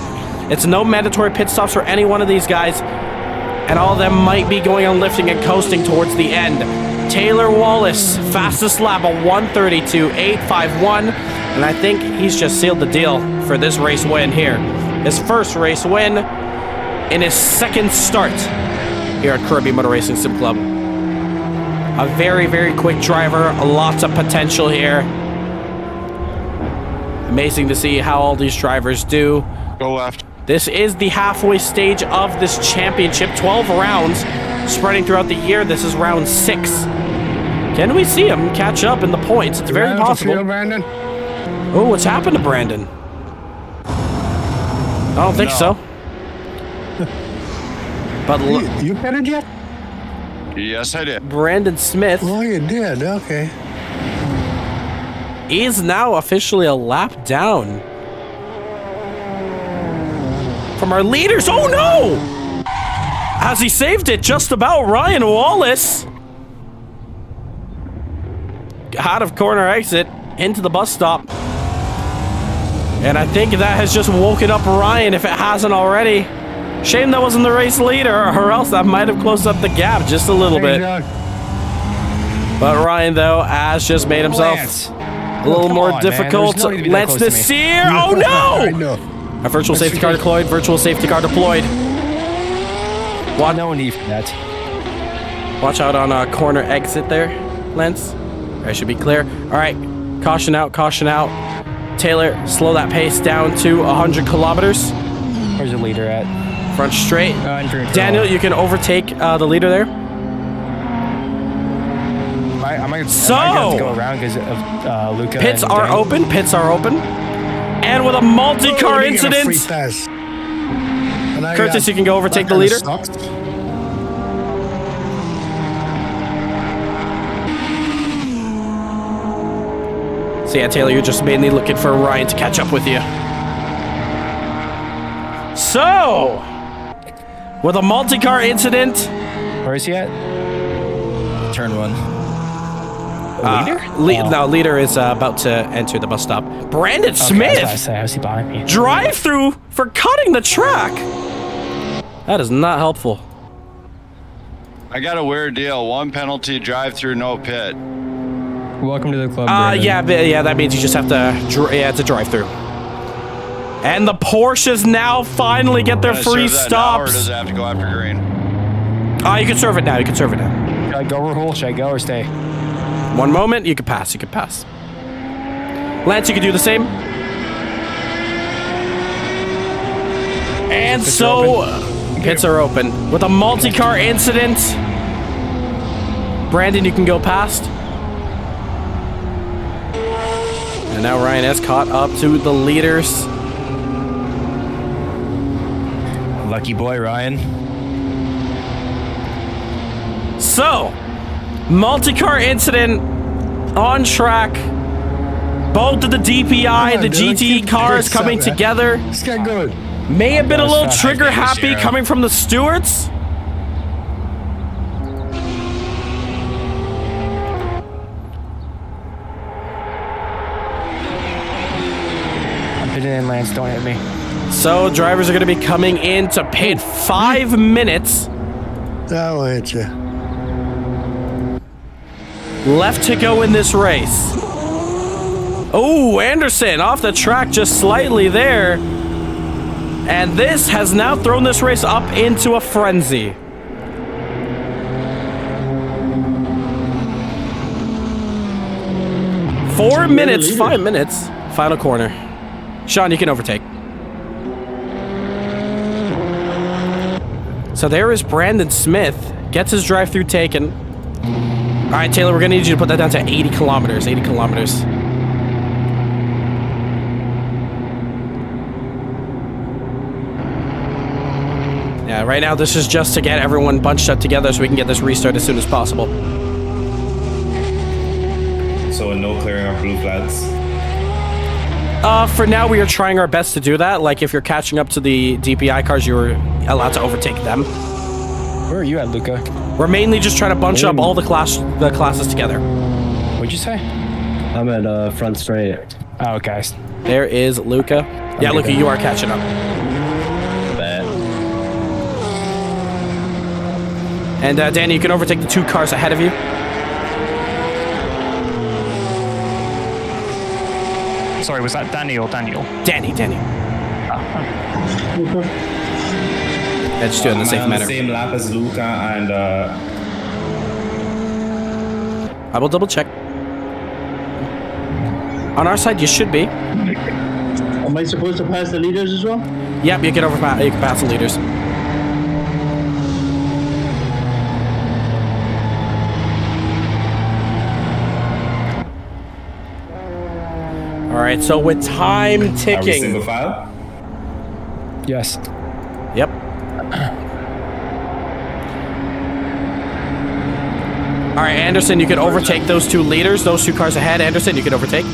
S2: It's no mandatory pit stops for any one of these guys, and all of them might be going on lifting and coasting towards the end. Taylor Wallace, fastest lap, a 1:32.851. And I think he's just sealed the deal for this race win here. His first race win in his second start here at Caribbean Motor Racing Sim Club. A very, very quick driver, lots of potential here. Amazing to see how all these drivers do.
S11: Go left.
S2: This is the halfway stage of this championship. 12 rounds spreading throughout the year. This is round 6. Can we see him catch up in the points? It's very possible.
S9: Brandon?
S2: Oh, what's happened to Brandon? I don't think so. But
S9: You petted yet?
S11: Yes, I did.
S2: Brandon Smith
S9: Oh, you did. Okay.
S2: is now officially a lap down from our leaders. Oh no! As he saved it just about, Ryan Wallace out of corner exit into the bus stop. And I think that has just woken up Ryan if it hasn't already. Shame that wasn't the race leader, or else that might have closed up the gap just a little bit. But Ryan, though, has just made himself a little more difficult. Lance Nasir. Oh no! A virtual safety car deployed. Virtual safety car deployed.
S4: No need for that.
S2: Watch out on a corner exit there, Lance. I should be clear. All right, caution out, caution out. Taylor, slow that pace down to 100 kilometers.
S4: Where's the leader at?
S2: Front straight. Daniel, you can overtake the leader there.
S4: I might have to go around because of Luca.
S2: Pits are open. Pits are open. And with a multi-car incident, Curtis, you can go overtake the leader. So yeah, Taylor, you're just mainly looking for Ryan to catch up with you. So, with a multi-car incident.
S4: Where is he at? Turn 1.
S2: Leader? No, leader is about to enter the bus stop. Brandon Smith.
S4: How's he behind me?
S2: Drive-through for cutting the track. That is not helpful.
S11: I got a weird deal. 1 penalty, drive-through, no pit.
S8: Welcome to the club.
S2: Yeah, that means you just have to. It's a drive-through. And the Porsches now finally get their free stops.
S11: Or does it have to go after green?
S2: You can serve it now. You can serve it now.
S4: Should I go, Rahul? Should I go or stay?
S2: One moment. You can pass. You can pass. Lance, you can do the same. And so, pits are open. With a multi-car incident, Brandon, you can go past. And now Ryan has caught up to the leaders.
S4: Lucky boy, Ryan.
S2: So, multi-car incident on track. Both of the DPI, the GT cars coming together.
S9: Let's get good.
S2: May have been a little trigger happy coming from the stewards.
S4: I'm pitting in, Lance. Don't hit me.
S2: So, drivers are going to be coming in to pit 5 minutes.
S9: That'll hit you.
S2: Left to go in this race. Oh, Anderson off the track just slightly there. And this has now thrown this race up into a frenzy. Four minutes, 5 minutes. Final corner. Sean, you can overtake. So there is Brandon Smith. Gets his drive-through taken. All right, Taylor, we're going to need you to put that down to 80 kilometers. 80 kilometers. Yeah, right now this is just to get everyone bunched up together so we can get this restart as soon as possible.
S10: So no clearing our blue flags?
S2: For now, we are trying our best to do that. Like, if you're catching up to the DPI cars, you're allowed to overtake them.
S4: Where are you at, Luca?
S2: We're mainly just trying to bunch up all the classes together.
S4: What'd you say?
S5: I'm at front straight.
S4: Oh, guys.
S2: There is Luca. Yeah, Luca, you are catching up. And Danny, you can overtake the 2 cars ahead of you.
S7: Sorry, was that Danny or Daniel?
S2: Danny. Let's do it in the safe
S10: I'm on
S2: manner.
S10: the same lap as Luca, and
S2: I will double check. On our side, you should be.
S5: Am I supposed to pass the leaders as well?
S2: Yep, you can pass the leaders. All right, so with time
S10: are we
S2: ticking.
S10: single file?
S4: Yes.
S2: Yep. All right, Anderson, you can overtake those two leaders, those two cars ahead. Anderson, you can overtake.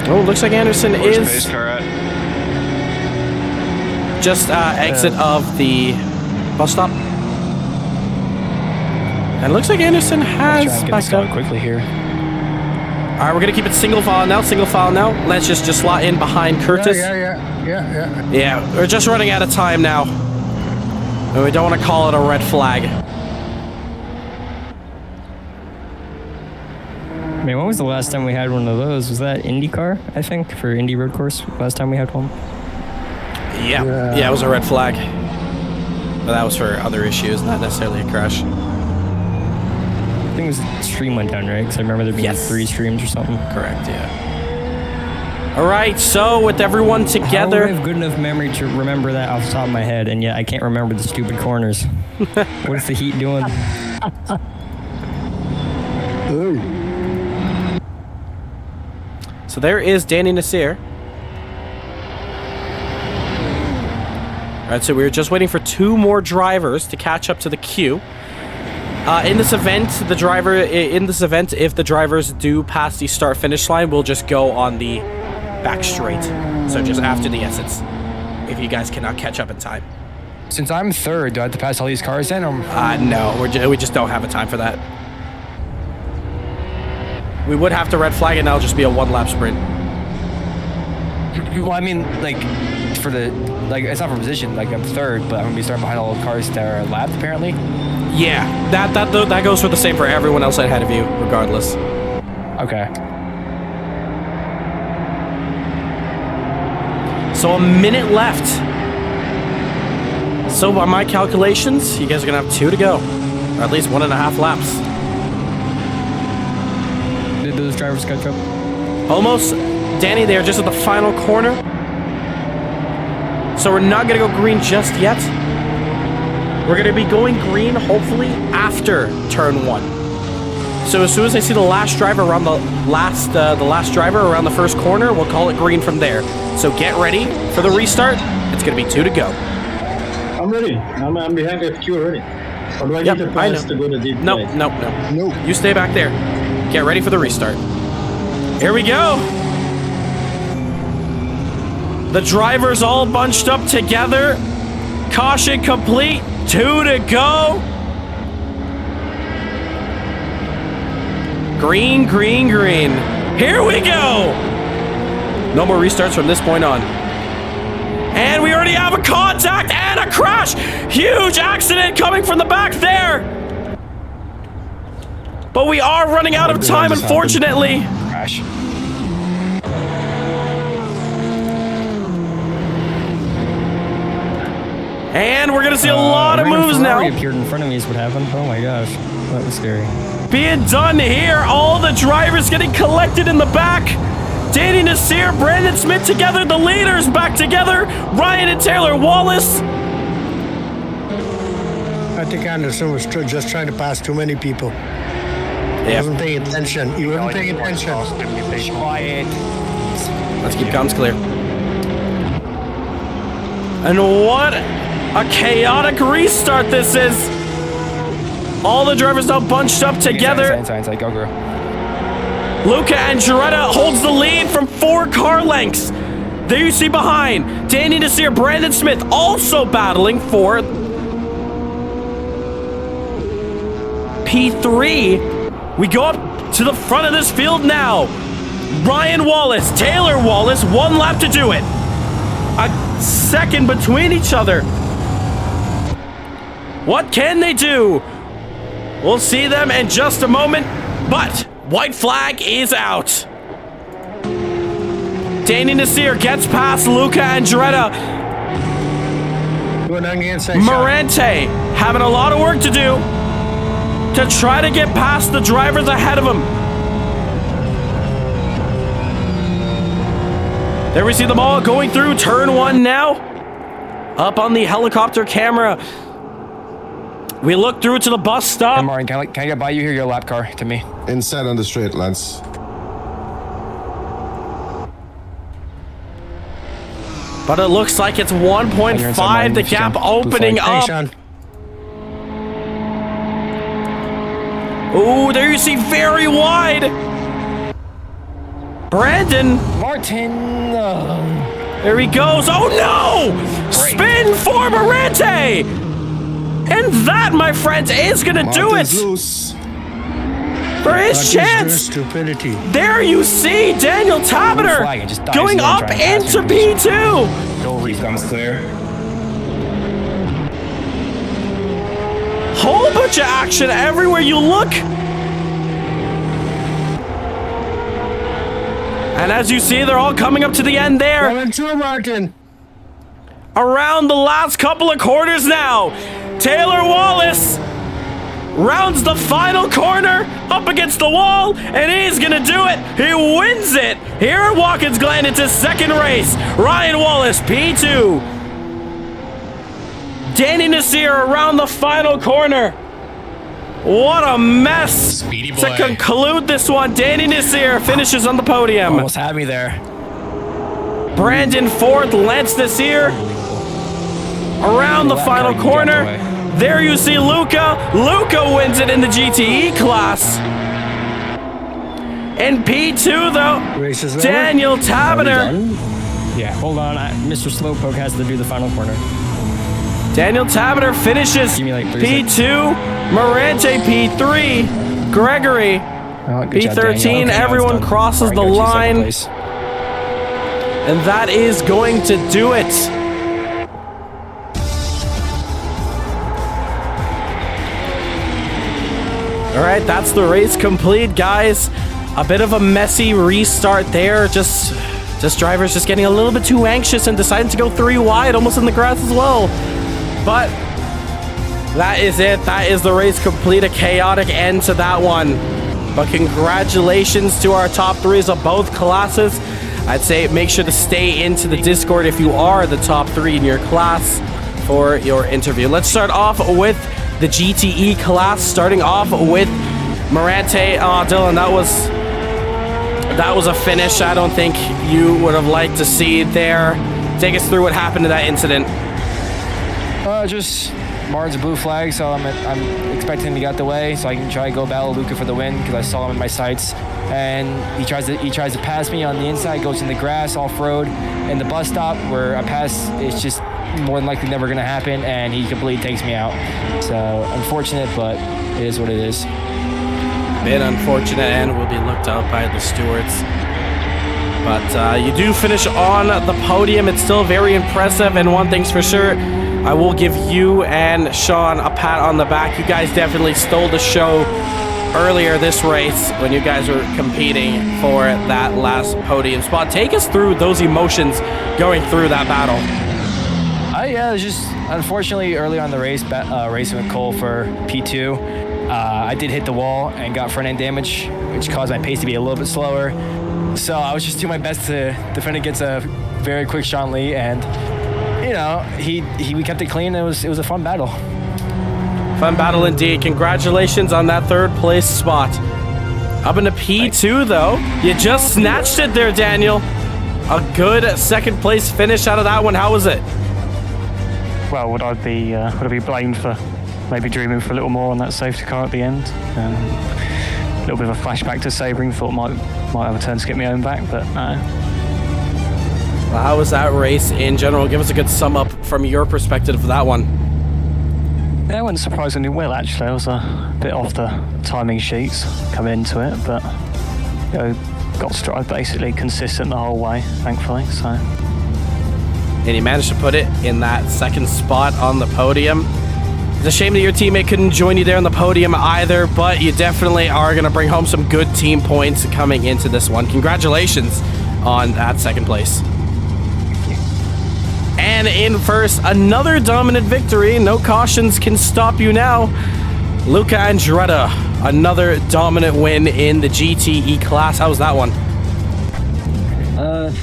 S2: Oh, looks like Anderson
S11: Where's
S2: is
S11: pace car at?
S2: just exit of the bus stop. And it looks like Anderson has
S4: Try and get this
S2: backed
S4: going
S2: up.
S4: quickly here.
S2: All right, we're gonna keep it single file now. Let's just slot in behind Curtis. Yeah, we're just running out of time now. And we don't want to call it a red flag.
S8: I mean, when was the last time we had one of those? Was that IndyCar, I think, for Indy Road Course? Last time we had one?
S2: Yeah, it was a red flag. But that was for other issues, not necessarily a crash.
S8: I think it was the stream went down, right? Because I remember there being 3 streams or something.
S2: Correct, yeah. All right, so with everyone together...
S8: How do I have good enough memory to remember that off the top of my head, and yet I can't remember the stupid corners? What is the heat doing?
S2: So there is Danny Nasir. All right, so we're just waiting for 2 more drivers to catch up to the queue. In this event, if the drivers do pass the start-finish line, we'll just go on the back straight. So just after the exits, if you guys cannot catch up in time.
S4: Since I'm third, do I have to pass all these cars then?
S2: No, we just don't have a time for that. We would have to red flag it, and that'll just be a 1-lap sprint.
S4: Well, I mean, like, for the... Like, it's not for position. Like, I'm third, but I'm going to be starting behind all the cars that are lapped, apparently.
S2: Yeah, that goes for the same for everyone else ahead of you, regardless.
S4: Okay.
S2: So a minute left. So by my calculations, you guys are gonna have 2 to go, or at least 1.5 laps.
S8: Did those drivers catch up?
S2: Almost, Danny. They are just at the final corner. So we're not gonna go green just yet. We're gonna be going green, hopefully after turn 1. So as soon as I see the last driver around the last driver around the first corner, we'll call it green from there. So get ready for the restart. It's gonna be 2 to go.
S5: I'm ready. I'm behind the queue already. Or do I need to pass to go to deep?
S2: No. You stay back there. Get ready for the restart. Here we go. The drivers all bunched up together. Caution complete. 2 to go. Green, green, green. Here we go. No more restarts from this point on. And we already have a contact and a crash. Huge accident coming from the back there. But we are running out of time, unfortunately.
S4: Crash.
S2: And we're going to see a lot of moves now.
S8: Ferrari appeared in front of me is what happened. Oh my gosh. That was scary.
S2: Being done here. All the drivers getting collected in the back. Danny Nasir, Brandon Smith together. The leaders back together. Ryan and Taylor Wallace.
S9: I think Anderson was just trying to pass too many people. He wasn't paying attention. He wasn't paying attention.
S4: Quiet.
S2: Let's keep comms clear. And what a chaotic restart this is. All the drivers now bunched up together.
S4: Inside, go, girl.
S2: Luca and Giretta holds the lead from 4 car lengths. There you see behind, Danny Nasir, Brandon Smith also battling for P3. We go up to the front of this field now. Ryan Wallace, Taylor Wallace, 1 lap to do it. A second between each other. What can they do? We'll see them in just a moment, but white flag is out. Danny Nasir gets past Luca Andretta. Morente having a lot of work to do to try to get past the drivers ahead of him. There we see them all going through turn 1 now. Up on the helicopter camera. We look through to the bus stop.
S4: Hey Martin, can I get by you here, your lap car to me?
S3: Inside on the straight, Lance.
S2: But it looks like it's 1.5, the gap opening up. Ooh, there you see very wide. Brandon.
S4: Martin.
S2: There he goes. Oh no! Spin for Morente! And that, my friends, is gonna do it.
S3: Loose.
S2: For his chance.
S9: Stupidity.
S2: There you see Daniel Tabiner going up into P2.
S10: He comes clear.
S2: Whole bunch of action everywhere you look. And as you see, they're all coming up to the end there. Around the last couple of quarters now. Taylor Wallace rounds the final corner up against the wall, and he's gonna do it. He wins it here at Watkins Glen. It's his second race. Ryan Wallace, P2. Danny Nasir around the final corner. What a mess to conclude this one. Danny Nasir finishes on the podium.
S4: Almost had me there.
S2: Brandon fourth, Lance Nasir around the final corner. There you see Luca. Luca wins it in the GTE class. In P2 though, Daniel Tabiner.
S8: Yeah, hold on. Mr. Slowpoke has to do the final corner.
S2: Daniel Tabiner finishes P2. Morente P3. Gregory P13. Everyone crosses the line. And that is going to do it. All right, that's the race complete, guys. A bit of a messy restart there. Just drivers just getting a little bit too anxious and deciding to go 3 wide, almost in the grass as well. But that is it. That is the race complete. A chaotic end to that one. But congratulations to our top 3s of both classes. I'd say make sure to stay into the Discord if you are the top 3 in your class for your interview. Let's start off with the GTE class, starting off with Morente. Oh, Dylan, that was a finish I don't think you would have liked to see there. Take us through what happened to that incident.
S4: Just Martin's a blue flag, so I'm expecting him to get out the way so I can try to go battle Luca for the win because I saw him in my sights. And he tries to pass me on the inside, goes in the grass, off-road, and the bus stop where I pass, it's just more than likely never going to happen, and he completely takes me out. So unfortunate, but it is what it is.
S2: Bit unfortunate and will be looked out by the stewards. But you do finish on the podium. It's still very impressive, and one thing's for sure, I will give you and Sean a pat on the back. You guys definitely stole the show earlier this race when you guys were competing for that last podium spot. Take us through those emotions going through that battle.
S4: Yeah, it was just unfortunately early on in the race, racing with Cole for P2, I did hit the wall and got front end damage, which caused my pace to be a little bit slower. So I was just doing my best to defend against a very quick Sean Lee, and you know, we kept it clean. It was a fun battle.
S2: Fun battle indeed. Congratulations on that 3rd place spot. Up into P2 though, you just snatched it there, Daniel. A good 2nd place finish out of that one. How was it?
S7: Well, would I be blamed for maybe dreaming for a little more on that safety car at the end? A little bit of a flashback to Sebring. Thought might have a turn to get my own back, but no.
S2: Well, how was that race in general? Give us a good sum up from your perspective of that one.
S7: Yeah, it went surprisingly well, actually. I was a bit off the timing sheets coming into it, but you know, got stride basically consistent the whole way, thankfully. So.
S2: And you managed to put it in that 2nd spot on the podium. It's a shame that your teammate couldn't join you there on the podium either, but you definitely are going to bring home some good team points coming into this one. Congratulations on that second place. And in first, another dominant victory. No cautions can stop you now. Luca Andretta, another dominant win in the GTE class. How was that one?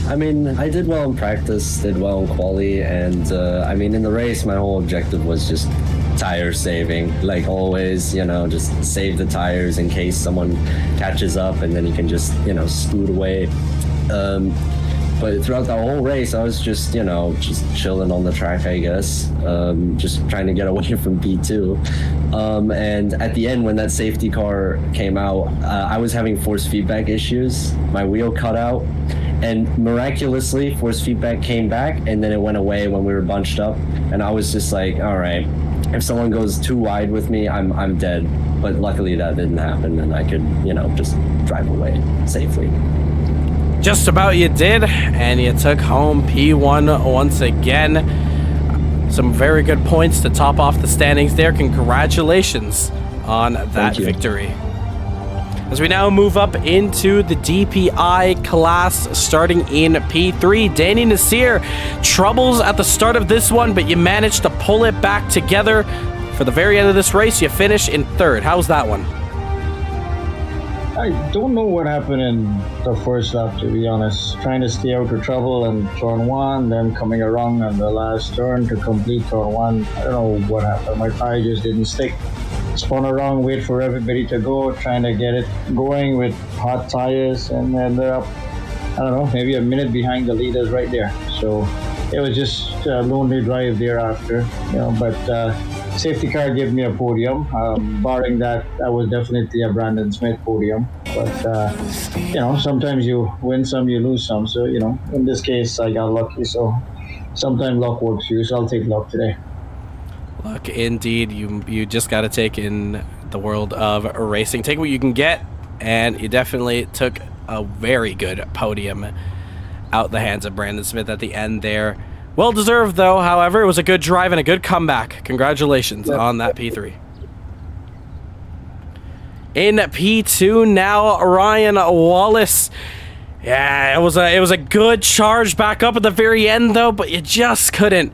S12: I mean, I did well in practice, did well in quali, and I mean, in the race, my whole objective was just tire saving. Like always, you know, just save the tires in case someone catches up, and then you can just, you know, scoot away. But throughout the whole race, I was just, you know, just chilling on the track, I guess, just trying to get away from P2. And at the end, when that safety car came out, I was having force feedback issues. My wheel cut out, and miraculously, force feedback came back, and then it went away when we were bunched up. And I was just like, all right, if someone goes too wide with me, I'm dead. But luckily, that didn't happen, and I could, you know, just drive away safely.
S2: Just about you did, and you took home P1 once again. Some very good points to top off the standings there. Congratulations on that victory. As we now move up into the DPI class, starting in P3, Danny Nasir, troubles at the start of this one, but you managed to pull it back together. For the very end of this race, you finish in third. How's that one?
S5: I don't know what happened in the first lap, to be honest. Trying to stay out of trouble in turn 1, then coming around on the last turn to complete turn 1. I don't know what happened. My tire just didn't stick. Spun around, wait for everybody to go, trying to get it going with hot tires, and ended up, I don't know, maybe a minute behind the leaders right there. So it was just a lonely drive thereafter, you know, but safety car gave me a podium. Barring that, that was definitely a Brandon Smith podium. But, you know, sometimes you win some, you lose some. So, you know, in this case, I got lucky. So sometimes luck works for you. So I'll take luck today.
S2: Luck indeed. You just got to take in the world of racing. Take what you can get. And you definitely took a very good podium out the hands of Brandon Smith at the end there. Well deserved, though. However, it was a good drive and a good comeback. Congratulations on that P3. In P2 now, Ryan Wallace. Yeah, it was a good charge back up at the very end, though, but you just couldn't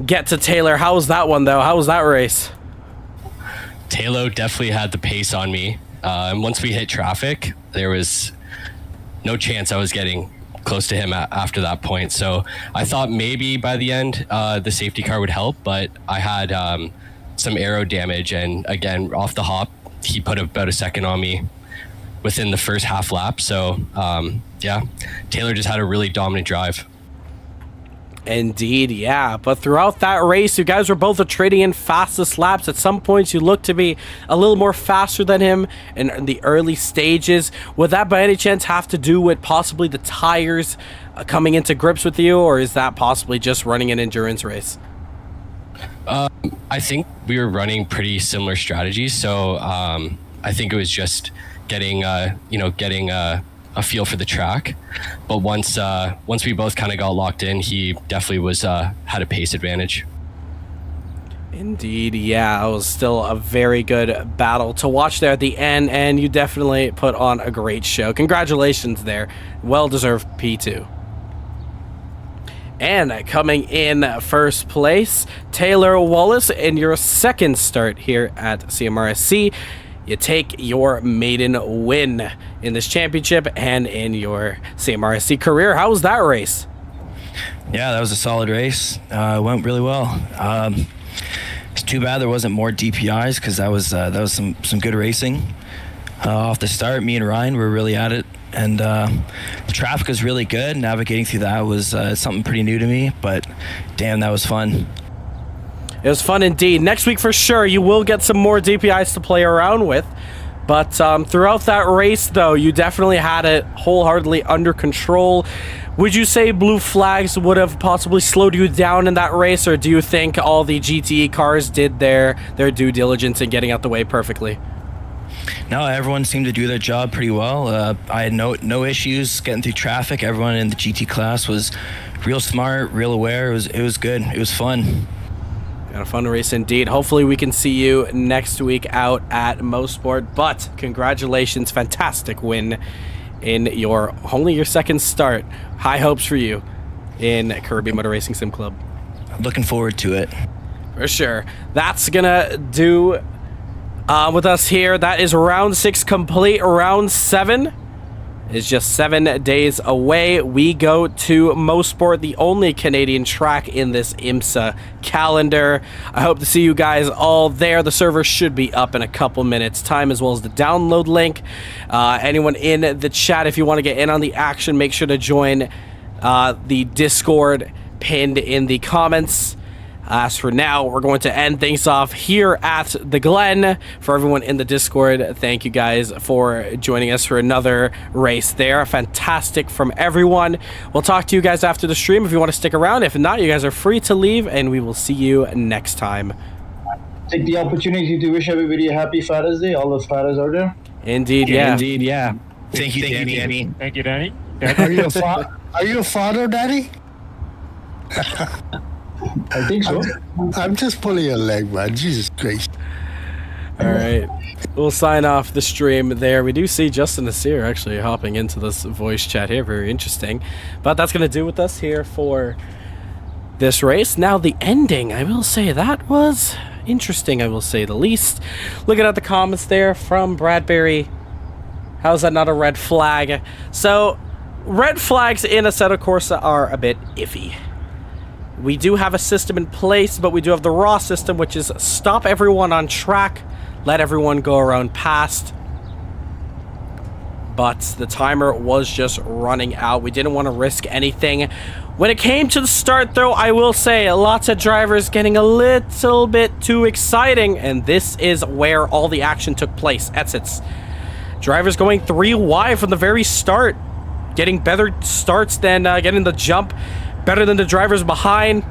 S2: get to Taylor. How was that one, though? How was that race?
S13: Taylor definitely had the pace on me. And once we hit traffic, there was no chance I was getting close to him after that point. So I thought maybe by the end the safety car would help, but I had some aero damage, and again off the hop he put about a second on me within the first half lap. So yeah, Taylor just had a really dominant drive.
S2: Indeed, yeah. But throughout that race, you guys were both trading in fastest laps. At some points, you looked to be a little more faster than him in the early stages. Would that by any chance have to do with possibly the tires coming into grips with you, or is that possibly just running an endurance race?
S13: I think we were running pretty similar strategies. So I think it was just getting a feel for the track, but once we both kind of got locked in, he definitely was had a pace advantage.
S2: Indeed, yeah, it was still a very good battle to watch there at the end, and you definitely put on a great show. Congratulations there, well-deserved P2. And coming in first place, Taylor Wallace, in your second start here at CMRSC. You take your maiden win in this championship and in your CMRSC career. How was that race?
S14: Yeah, that was a solid race. It went really well. It's too bad there wasn't more DPIs, because that was some good racing. Off the start, me and Ryan were really at it, and the traffic was really good. Navigating through that was something pretty new to me, but damn, that was fun.
S2: It was fun indeed. Next week for sure, you will get some more DPIs to play around with. But throughout that race, though, you definitely had it wholeheartedly under control. Would you say blue flags would have possibly slowed you down in that race, or do you think all the GTE cars did their due diligence in getting out the way perfectly?
S14: No, everyone seemed to do their job pretty well. I had no issues getting through traffic. Everyone in the GT class was real smart, real aware. It was good. It was fun.
S2: Been a fun race indeed. Hopefully we can see you next week out at Mosport. But congratulations, fantastic win in only your second start. High hopes for you in Caribbean Motor Racing Sim Club.
S14: Looking forward to it.
S2: For sure. That's gonna do with us here. That is round 6 complete. Round 7 is just 7 days away. We go to Mosport, the only Canadian track in this IMSA calendar. I hope to see you guys all there. The server should be up in a couple minutes time, as well as the download link. Anyone in the chat, if you want to get in on the action, make sure to join the Discord pinned in the comments. As for now, we're going to end things off here at the Glen. For everyone in the Discord, thank you guys for joining us for another race there. Fantastic from everyone. We'll talk to you guys after the stream if you want to stick around. If not, you guys are free to leave, and we will see you next time.
S5: Take the opportunity to wish everybody a happy Father's Day. All those fathers out there.
S2: Indeed, yeah.
S14: Indeed, yeah. Thank you, Danny.
S15: Thank you, Danny.
S9: Are you a father, Daddy?
S5: I think so.
S9: I'm just pulling your leg, man. Jesus Christ.
S2: All right. We'll sign off the stream there. We do see Justin Nasir actually hopping into this voice chat here. Very interesting. But that's going to do with us here for this race. Now, the ending, I will say that was interesting, I will say the least. Looking at the comments there from Bradbury. How's that not a red flag? So, red flags in Assetto Corsa are a bit iffy. We do have a system in place, but we do have the raw system, which is stop everyone on track, let everyone go around past. But the timer was just running out. We didn't want to risk anything. When it came to the start, though, I will say lots of drivers getting a little bit too exciting, and this is where all the action took place. Exits. Drivers going 3 wide from the very start, getting better starts than getting the jump. Better than the drivers behind.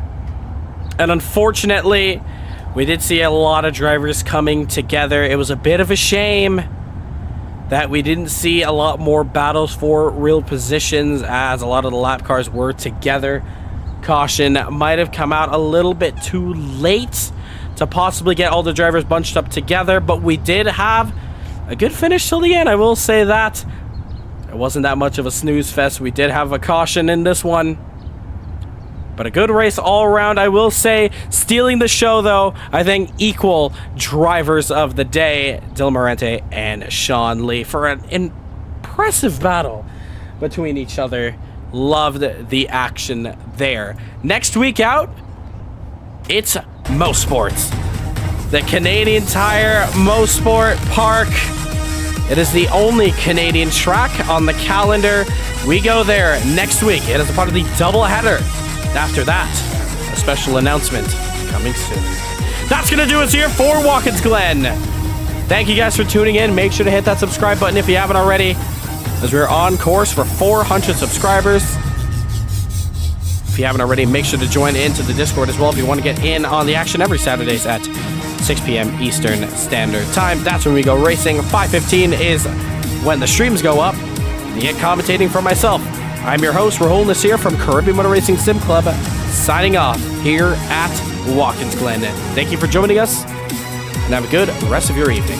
S2: And unfortunately, we did see a lot of drivers coming together. It was a bit of a shame that we didn't see a lot more battles for real positions, as a lot of the lap cars were together. Caution might have come out a little bit too late to possibly get all the drivers bunched up together, but we did have a good finish till the end, I will say that. It wasn't that much of a snooze fest. We did have a caution in this one. But a good race all around, I will say. Stealing the show, though, I think equal drivers of the day, Dylan Morente and Sean Lee, for an impressive battle between each other. Loved the action there. Next week out, it's Mosport. The Canadian Tire Mosport Park. It is the only Canadian track on the calendar. We go there next week. It is a part of the doubleheader. After that, a special announcement coming soon. That's going to do us here for Watkins Glen. Thank you guys for tuning in. Make sure to hit that subscribe button if you haven't already, as we're on course for 400 subscribers. If you haven't already, make sure to join into the Discord as well if you want to get in on the action every Saturdays at 6 p.m. Eastern Standard Time. That's when we go racing. 5:15 is when the streams go up. You get commentating from myself. I'm your host, Rahul Nasir from Caribbean Motor Racing Sim Club, signing off here at Watkins Glen. Thank you for joining us, and have a good rest of your evening.